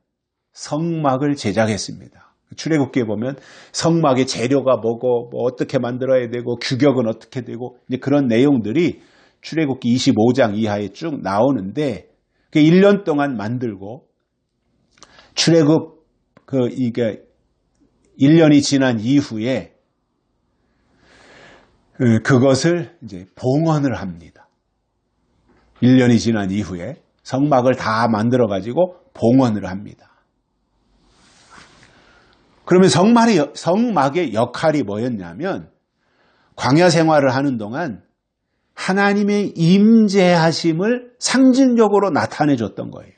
성막을 제작했습니다. 출애굽기에 보면 성막의 재료가 뭐고 뭐 어떻게 만들어야 되고 규격은 어떻게 되고 이제 그런 내용들이 출애굽기 25장 이하에 쭉 나오는데 그 1년 동안 만들고 출애굽 이게 1년이 지난 이후에 그것을 이제 봉헌을 합니다. 1년이 지난 이후에 성막을 다 만들어 가지고 봉헌을 합니다. 그러면 성막의 역할이 뭐였냐면 광야 생활을 하는 동안 하나님의 임재하심을 상징적으로 나타내 줬던 거예요.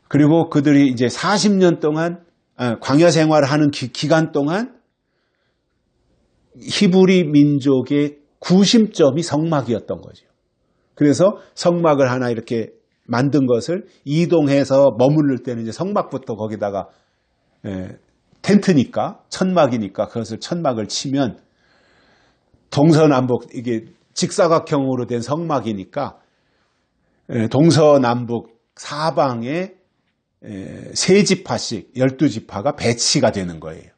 그리고 그들이 이제 40년 동안 광야 생활을 하는 기간 동안 히브리 민족의 구심점이 성막이었던 거죠. 그래서 성막을 하나 이렇게 만든 것을 이동해서 머무를 때는 이제 성막부터 거기다가 텐트니까 천막이니까 그것을 천막을 치면 동서남북 이게 직사각형으로 된 성막이니까 동서남북 사방에 세 지파씩 12지파가 배치가 되는 거예요.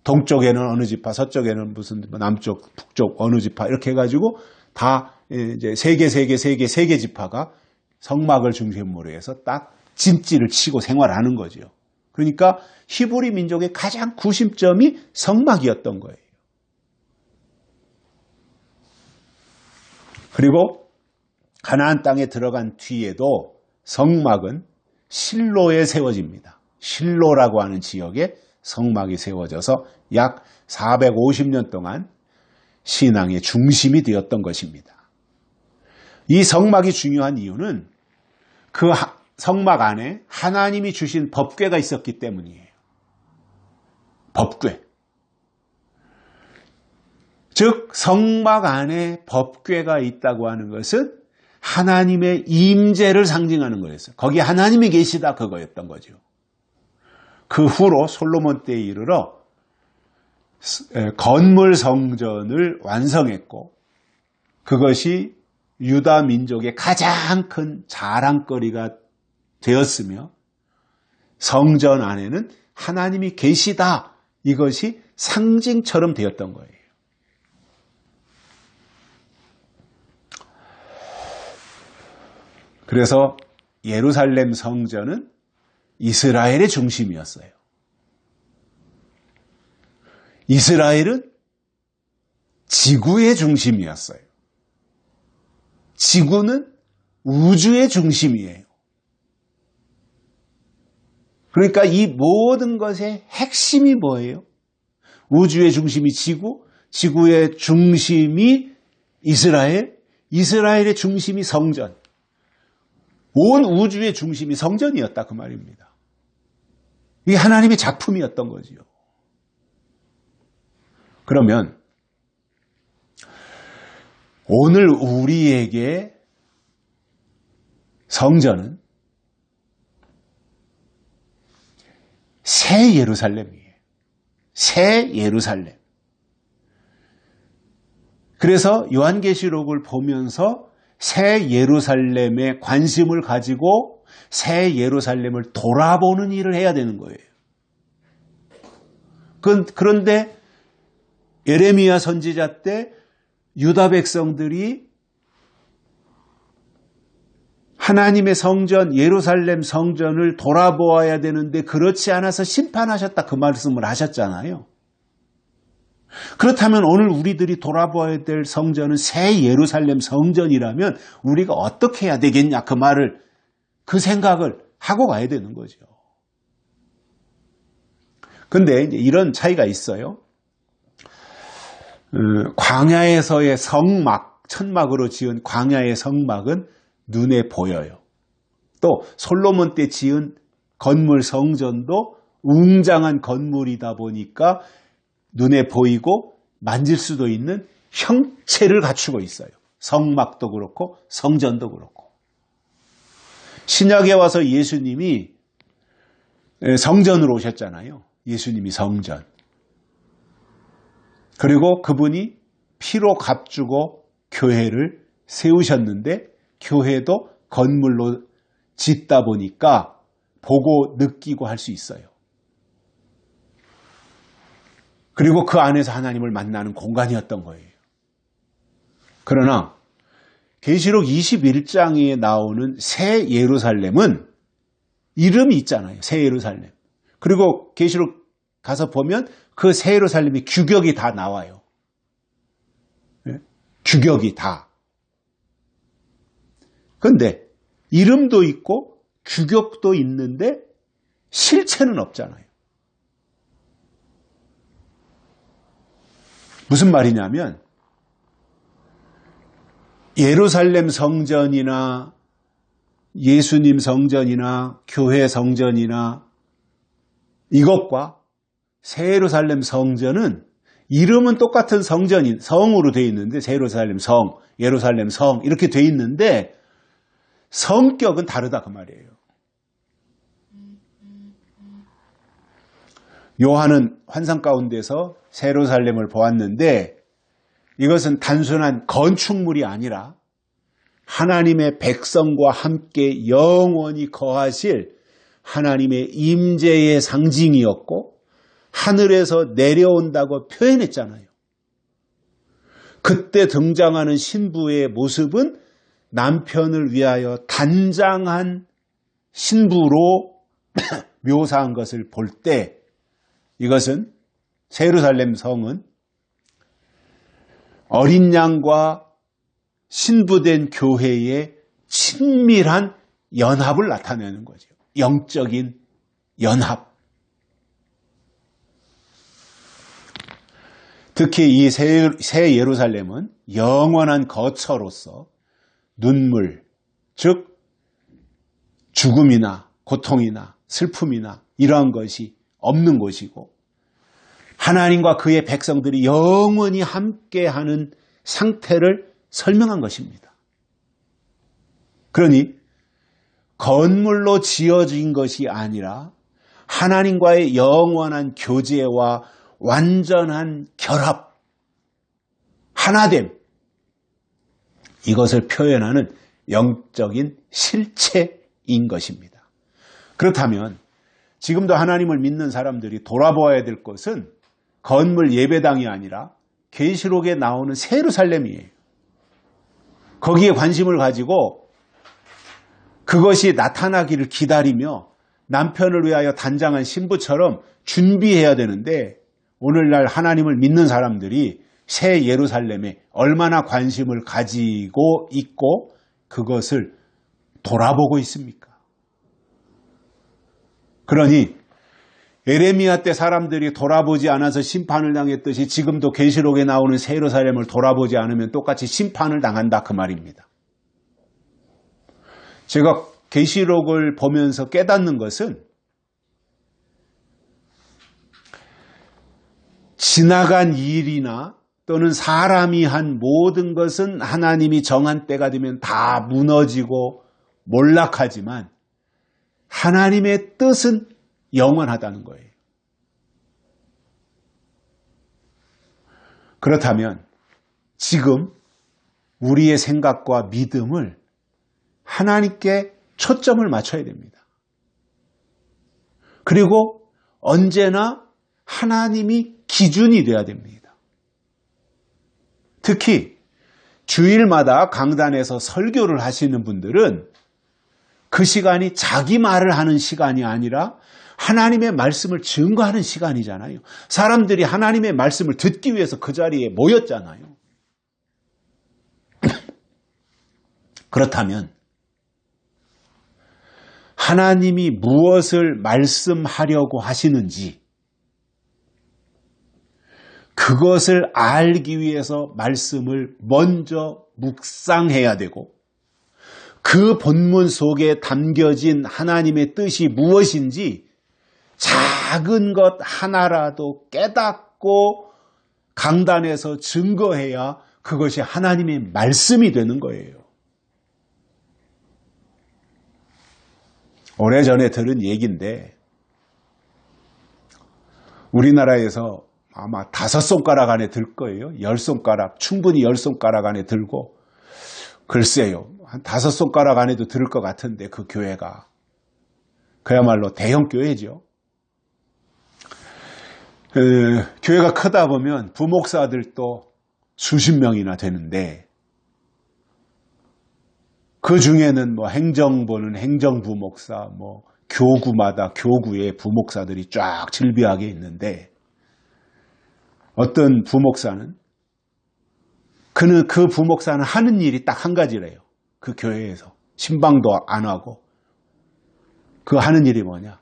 동쪽에는 어느 지파, 서쪽에는 무슨 남쪽, 북쪽 어느 지파 이렇게 해가지고 다 이제 세 개 지파가 성막을 중심으로 해서 딱 진지를 치고 생활하는 거죠. 그러니까 히브리 민족의 가장 구심점이 성막이었던 거예요. 그리고 가나안 땅에 들어간 뒤에도 성막은 실로에 세워집니다. 실로라고 하는 지역에 성막이 세워져서 약 450년 동안 신앙의 중심이 되었던 것입니다. 이 성막이 중요한 이유는 그 성막 안에 하나님이 주신 법궤가 있었기 때문이에요. 법궤. 즉 성막 안에 법궤가 있다고 하는 것은 하나님의 임재를 상징하는 거였어요. 거기 하나님이 계시다 그거였던 거죠. 그 후로 솔로몬 때에 이르러 건물 성전을 완성했고 그것이 유다 민족의 가장 큰 자랑거리가 되었으며 성전 안에는 하나님이 계시다 이것이 상징처럼 되었던 거예요. 그래서 예루살렘 성전은 이스라엘의 중심이었어요. 이스라엘은 지구의 중심이었어요. 지구는 우주의 중심이에요. 그러니까 이 모든 것의 핵심이 뭐예요? 우주의 중심이 지구, 지구의 중심이 이스라엘, 이스라엘의 중심이 성전. 온 우주의 중심이 성전이었다 그 말입니다. 이게 하나님의 작품이었던 거지요. 그러면 오늘 우리에게 성전은 새 예루살렘이에요. 새 예루살렘. 그래서 요한계시록을 보면서 새 예루살렘에 관심을 가지고 새 예루살렘을 돌아보는 일을 해야 되는 거예요. 그런데 예레미야 선지자 때 유다 백성들이 하나님의 성전, 예루살렘 성전을 돌아보아야 되는데 그렇지 않아서 심판하셨다 그 말씀을 하셨잖아요. 그렇다면 오늘 우리들이 돌아보아야 될 성전은 새 예루살렘 성전이라면 우리가 어떻게 해야 되겠냐 그 말을, 그 생각을 하고 가야 되는 거죠. 근데 이제 이런 차이가 있어요. 광야에서의 성막, 천막으로 지은 광야의 성막은 눈에 보여요. 또 솔로몬 때 지은 건물 성전도 웅장한 건물이다 보니까 눈에 보이고 만질 수도 있는 형체를 갖추고 있어요. 성막도 그렇고 성전도 그렇고. 신약에 와서 예수님이 성전으로 오셨잖아요. 예수님이 성전. 그리고 그분이 피로 값주고 교회를 세우셨는데 교회도 건물로 짓다 보니까 보고 느끼고 할 수 있어요. 그리고 그 안에서 하나님을 만나는 공간이었던 거예요. 그러나 계시록 21장에 나오는 새 예루살렘은 이름이 있잖아요. 새 예루살렘. 그리고 계시록 가서 보면 그 새 예루살렘이 규격이 다 나와요. 규격이 다. 그런데 이름도 있고 규격도 있는데 실체는 없잖아요. 무슨 말이냐면 예루살렘 성전이나 예수님 성전이나 교회 성전이나 이것과 새 예루살렘 성전은 이름은 똑같은 성전인 성으로 되어 있는데 새 예루살렘 성, 예루살렘 성 이렇게 되어 있는데 성격은 다르다 그 말이에요. 요한은 환상 가운데서 새 예루살렘을 보았는데 이것은 단순한 건축물이 아니라 하나님의 백성과 함께 영원히 거하실 하나님의 임재의 상징이었고 하늘에서 내려온다고 표현했잖아요. 그때 등장하는 신부의 모습은 남편을 위하여 단장한 신부로 묘사한 것을 볼 때 이것은 새 예루살렘 성은 어린 양과 신부된 교회의 친밀한 연합을 나타내는 거죠. 영적인 연합. 특히 이 새 예루살렘은 영원한 거처로서 눈물, 즉 죽음이나 고통이나 슬픔이나 이러한 것이 없는 곳이고 하나님과 그의 백성들이 영원히 함께하는 상태를 설명한 것입니다. 그러니 건물로 지어진 것이 아니라 하나님과의 영원한 교제와 완전한 결합, 하나됨, 이것을 표현하는 영적인 실체인 것입니다. 그렇다면 지금도 하나님을 믿는 사람들이 돌아보아야 될 것은 건물 예배당이 아니라 계시록에 나오는 새 예루살렘이에요. 거기에 관심을 가지고 그것이 나타나기를 기다리며 남편을 위하여 단장한 신부처럼 준비해야 되는데 오늘날 하나님을 믿는 사람들이 새 예루살렘에 얼마나 관심을 가지고 있고 그것을 돌아보고 있습니까? 그러니 예레미야 때 사람들이 돌아보지 않아서 심판을 당했듯이 지금도 계시록에 나오는 새 예루살렘을 돌아보지 않으면 똑같이 심판을 당한다 그 말입니다. 제가 계시록을 보면서 깨닫는 것은 지나간 일이나 또는 사람이 한 모든 것은 하나님이 정한 때가 되면 다 무너지고 몰락하지만 하나님의 뜻은 영원하다는 거예요. 그렇다면 지금 우리의 생각과 믿음을 하나님께 초점을 맞춰야 됩니다. 그리고 언제나 하나님이 기준이 되어야 됩니다. 특히 주일마다 강단에서 설교를 하시는 분들은 그 시간이 자기 말을 하는 시간이 아니라 하나님의 말씀을 증거하는 시간이잖아요. 사람들이 하나님의 말씀을 듣기 위해서 그 자리에 모였잖아요. 그렇다면 하나님이 무엇을 말씀하려고 하시는지 그것을 알기 위해서 말씀을 먼저 묵상해야 되고 그 본문 속에 담겨진 하나님의 뜻이 무엇인지 작은 것 하나라도 깨닫고 강단에서 증거해야 그것이 하나님의 말씀이 되는 거예요. 오래전에 들은 얘기인데 우리나라에서 아마 5손가락 안에 들 거예요. 10손가락, 충분히 10손가락 안에 들고 글쎄요. 한 5손가락 안에도 들을 것 같은데 그 교회가 그야말로 대형 교회죠. 교회가 크다 보면 부목사들도 수십 명이나 되는데 그 중에는 뭐 행정부는 행정부목사, 뭐 교구마다 교구의 부목사들이 쫙 질비하게 있는데 어떤 부목사는 그 부목사는 하는 일이 딱 한 가지래요. 그 교회에서 신방도 안 하고 그 하는 일이 뭐냐?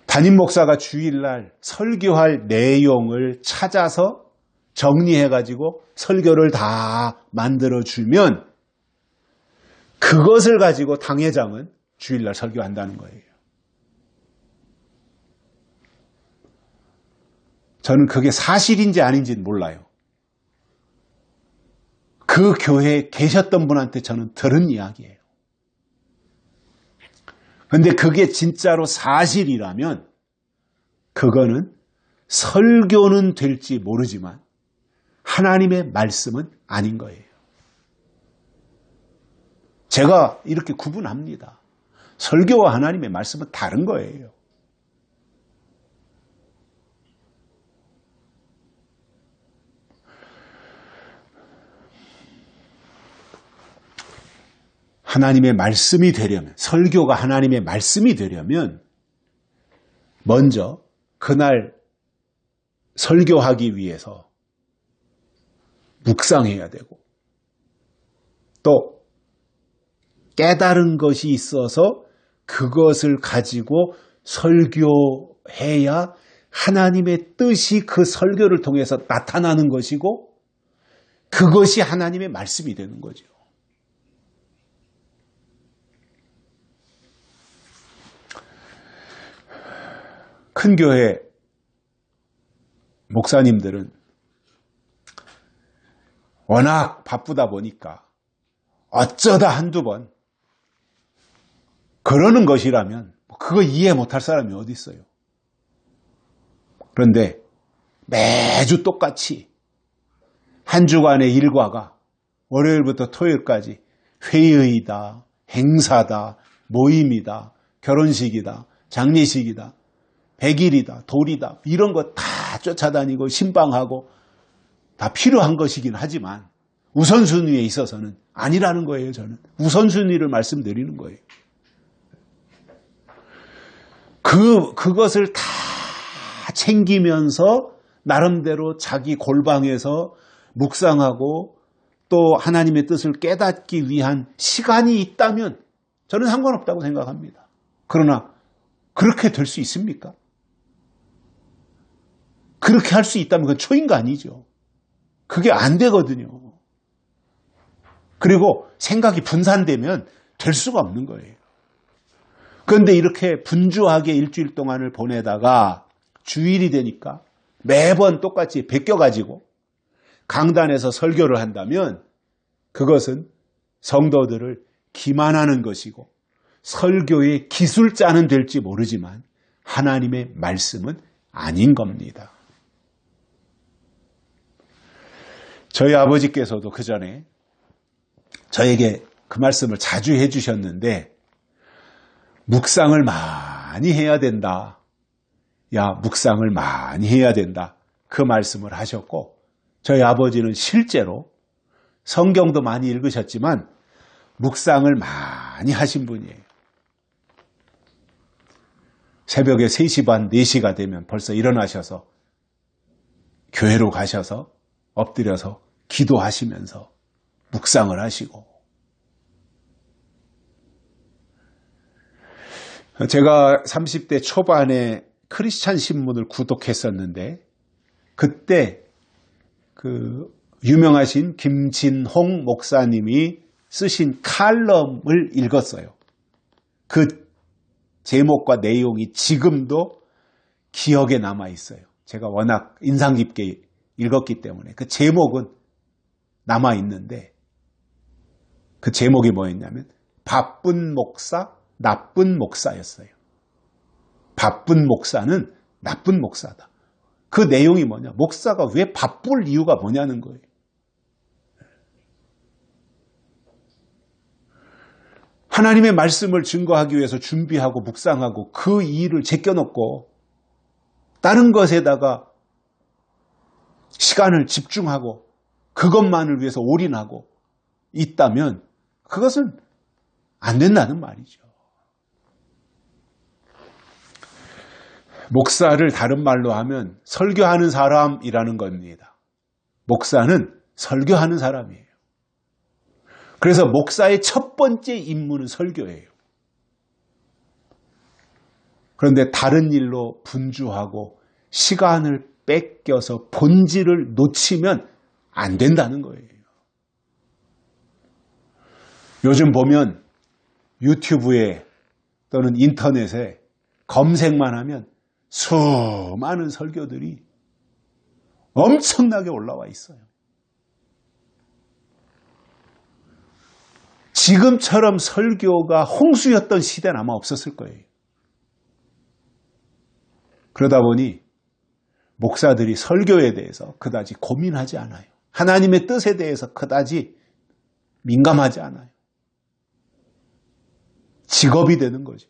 담임 목사가 주일날 설교할 내용을 찾아서 정리해가지고 설교를 다 만들어주면 그것을 가지고 당회장은 주일날 설교한다는 거예요. 저는 그게 사실인지 아닌지는 몰라요. 그 교회에 계셨던 분한테 저는 들은 이야기예요. 그런데 그게 진짜로 사실이라면 그거는 설교는 될지 모르지만 하나님의 말씀은 아닌 거예요. 제가 이렇게 구분합니다. 설교와 하나님의 말씀은 다른 거예요. 하나님의 말씀이 되려면, 설교가 하나님의 말씀이 되려면 먼저 그날 설교하기 위해서 묵상해야 되고 또 깨달은 것이 있어서 그것을 가지고 설교해야 하나님의 뜻이 그 설교를 통해서 나타나는 것이고 그것이 하나님의 말씀이 되는 거죠. 큰 교회 목사님들은 워낙 바쁘다 보니까 어쩌다 한두 번 그러는 것이라면 그거 이해 못할 사람이 어디 있어요. 그런데 매주 똑같이 한 주간의 일과가 월요일부터 토요일까지 회의다, 행사다, 모임이다, 결혼식이다, 장례식이다, 백일이다, 돌이다 이런 거 다 쫓아다니고 신방하고 다 필요한 것이긴 하지만 우선순위에 있어서는 아니라는 거예요. 저는 우선순위를 말씀드리는 거예요. 그것을 다 챙기면서 나름대로 자기 골방에서 묵상하고 또 하나님의 뜻을 깨닫기 위한 시간이 있다면 저는 상관없다고 생각합니다. 그러나 그렇게 될 수 있습니까? 그렇게 할 수 있다면 그건 초인간이죠. 그게 안 되거든요. 그리고 생각이 분산되면 될 수가 없는 거예요. 그런데 이렇게 분주하게 일주일 동안을 보내다가 주일이 되니까 매번 똑같이 베껴가지고 강단에서 설교를 한다면 그것은 성도들을 기만하는 것이고 설교의 기술자는 될지 모르지만 하나님의 말씀은 아닌 겁니다. 저희 아버지께서도 그 전에 저에게 그 말씀을 자주 해주셨는데 묵상을 많이 해야 된다. 야, 묵상을 많이 해야 된다. 그 말씀을 하셨고 저희 아버지는 실제로 성경도 많이 읽으셨지만 묵상을 많이 하신 분이에요. 새벽에 3시 반, 4시가 되면 벌써 일어나셔서 교회로 가셔서 엎드려서 기도하시면서 묵상을 하시고 제가 30대 초반에 크리스찬 신문을 구독했었는데 그때 그 유명하신 김진홍 목사님이 쓰신 칼럼을 읽었어요. 그 제목과 내용이 지금도 기억에 남아 있어요. 제가 워낙 인상 깊게 읽었기 때문에 그 제목은 남아 있는데 그 제목이 뭐였냐면 바쁜 목사, 나쁜 목사였어요. 바쁜 목사는 나쁜 목사다. 그 내용이 뭐냐? 목사가 왜 바쁠 이유가 뭐냐는 거예요. 하나님의 말씀을 증거하기 위해서 준비하고 묵상하고 그 일을 제껴놓고 다른 것에다가 시간을 집중하고 그것만을 위해서 올인하고 있다면 그것은 안 된다는 말이죠. 목사를 다른 말로 하면 설교하는 사람이라는 겁니다. 목사는 설교하는 사람이에요. 그래서 목사의 첫 번째 임무는 설교예요. 그런데 다른 일로 분주하고 시간을 뺏겨서 본질을 놓치면 안 된다는 거예요. 요즘 보면 유튜브에 또는 인터넷에 검색만 하면 수많은 설교들이 엄청나게 올라와 있어요. 지금처럼 설교가 홍수였던 시대는 아마 없었을 거예요. 그러다 보니 목사들이 설교에 대해서 그다지 고민하지 않아요. 하나님의 뜻에 대해서 그다지 민감하지 않아요. 직업이 되는 거죠.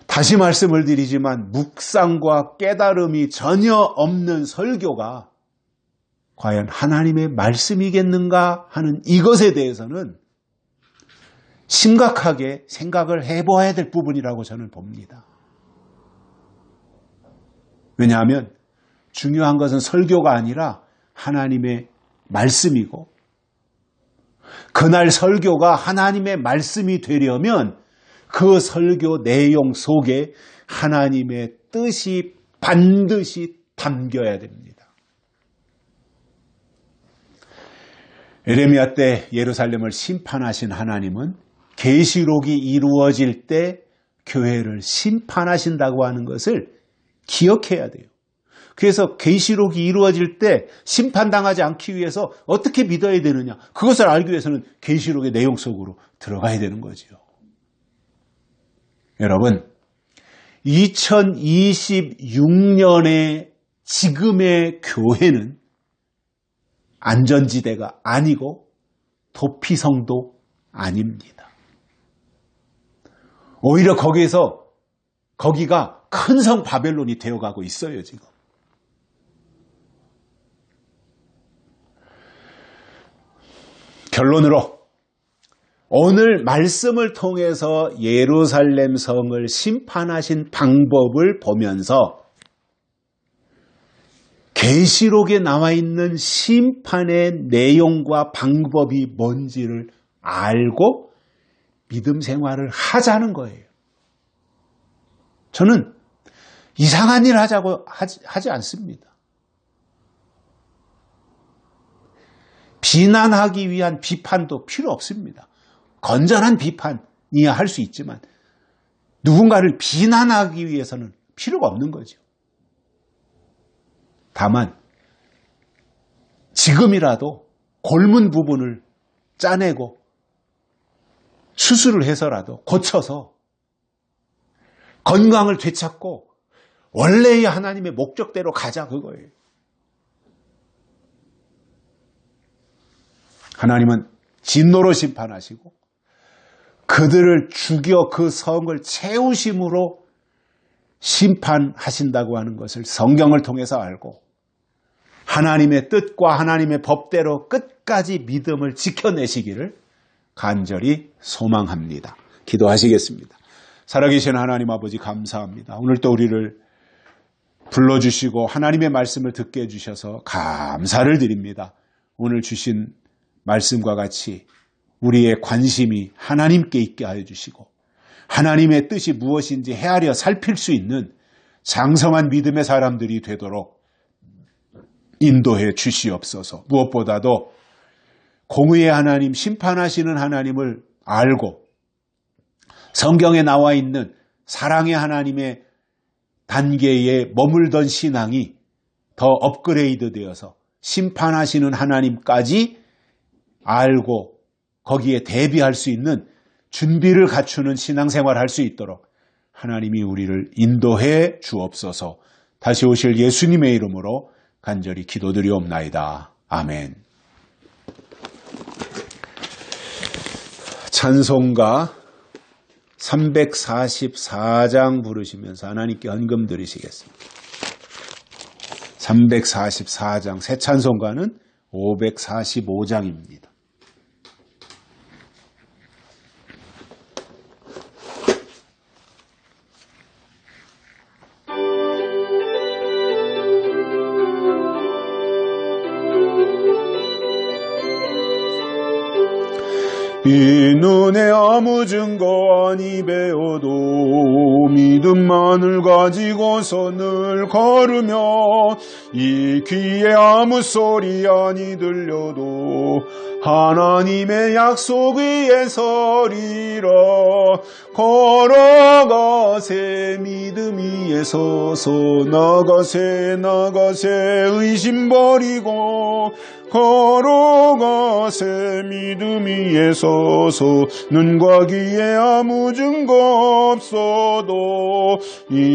다시 말씀을 드리지만 묵상과 깨달음이 전혀 없는 설교가 과연 하나님의 말씀이겠는가 하는 이것에 대해서는 심각하게 생각을 해보아야 될 부분이라고 저는 봅니다. 왜냐하면 중요한 것은 설교가 아니라 하나님의 말씀이고 그날 설교가 하나님의 말씀이 되려면 그 설교 내용 속에 하나님의 뜻이 반드시 담겨야 됩니다. 에레미야 때 예루살렘을 심판하신 하나님은 계시록이 이루어질 때 교회를 심판하신다고 하는 것을 기억해야 돼요. 그래서 계시록이 이루어질 때 심판당하지 않기 위해서 어떻게 믿어야 되느냐, 그것을 알기 위해서는 계시록의 내용 속으로 들어가야 되는 거죠. 여러분, 2026년의 지금의 교회는 안전지대가 아니고 도피성도 아닙니다. 오히려 거기가 큰 성 바벨론이 되어가고 있어요, 지금. 결론으로 오늘 말씀을 통해서 예루살렘 성을 심판하신 방법을 보면서 계시록에 나와 있는 심판의 내용과 방법이 뭔지를 알고 믿음 생활을 하자는 거예요. 저는 이상한 일 하자고 하지 않습니다. 비난하기 위한 비판도 필요 없습니다. 건전한 비판이야 할 수 있지만 누군가를 비난하기 위해서는 필요가 없는 거죠. 다만 지금이라도 골문 부분을 짜내고 수술을 해서라도 고쳐서 건강을 되찾고 원래의 하나님의 목적대로 가자, 그거예요. 하나님은 진노로 심판하시고 그들을 죽여 그 성을 채우심으로 심판하신다고 하는 것을 성경을 통해서 알고 하나님의 뜻과 하나님의 법대로 끝까지 믿음을 지켜내시기를 간절히 소망합니다. 기도하시겠습니다. 살아계신 하나님 아버지 감사합니다. 오늘 또 우리를 불러주시고 하나님의 말씀을 듣게 해주셔서 감사를 드립니다. 오늘 주신 말씀과 같이 우리의 관심이 하나님께 있게 하여 주시고 하나님의 뜻이 무엇인지 헤아려 살필 수 있는 장성한 믿음의 사람들이 되도록 인도해 주시옵소서. 무엇보다도 공의의 하나님, 심판하시는 하나님을 알고 성경에 나와 있는 사랑의 하나님의 단계에 머물던 신앙이 더 업그레이드 되어서 심판하시는 하나님까지 알고 거기에 대비할 수 있는 준비를 갖추는 신앙생활을 할 수 있도록 하나님이 우리를 인도해 주옵소서. 다시 오실 예수님의 이름으로 간절히 기도드리옵나이다. 아멘. 찬송가 344장 부르시면서 하나님께 헌금 드리시겠습니다. 344장, 새 찬송가는 545장입니다. 이 눈에 아무 증거 아니 배워도 믿음만을 가지고서 늘 걸으며 이 귀에 아무 소리 아니 들려도 하나님의 약속 위에 서리라. 걸어가세 믿음 위에 서서 나가세 의심 버리고 걸어가세 믿음 위에 서서 눈과 귀에 아무 증거 없어도 이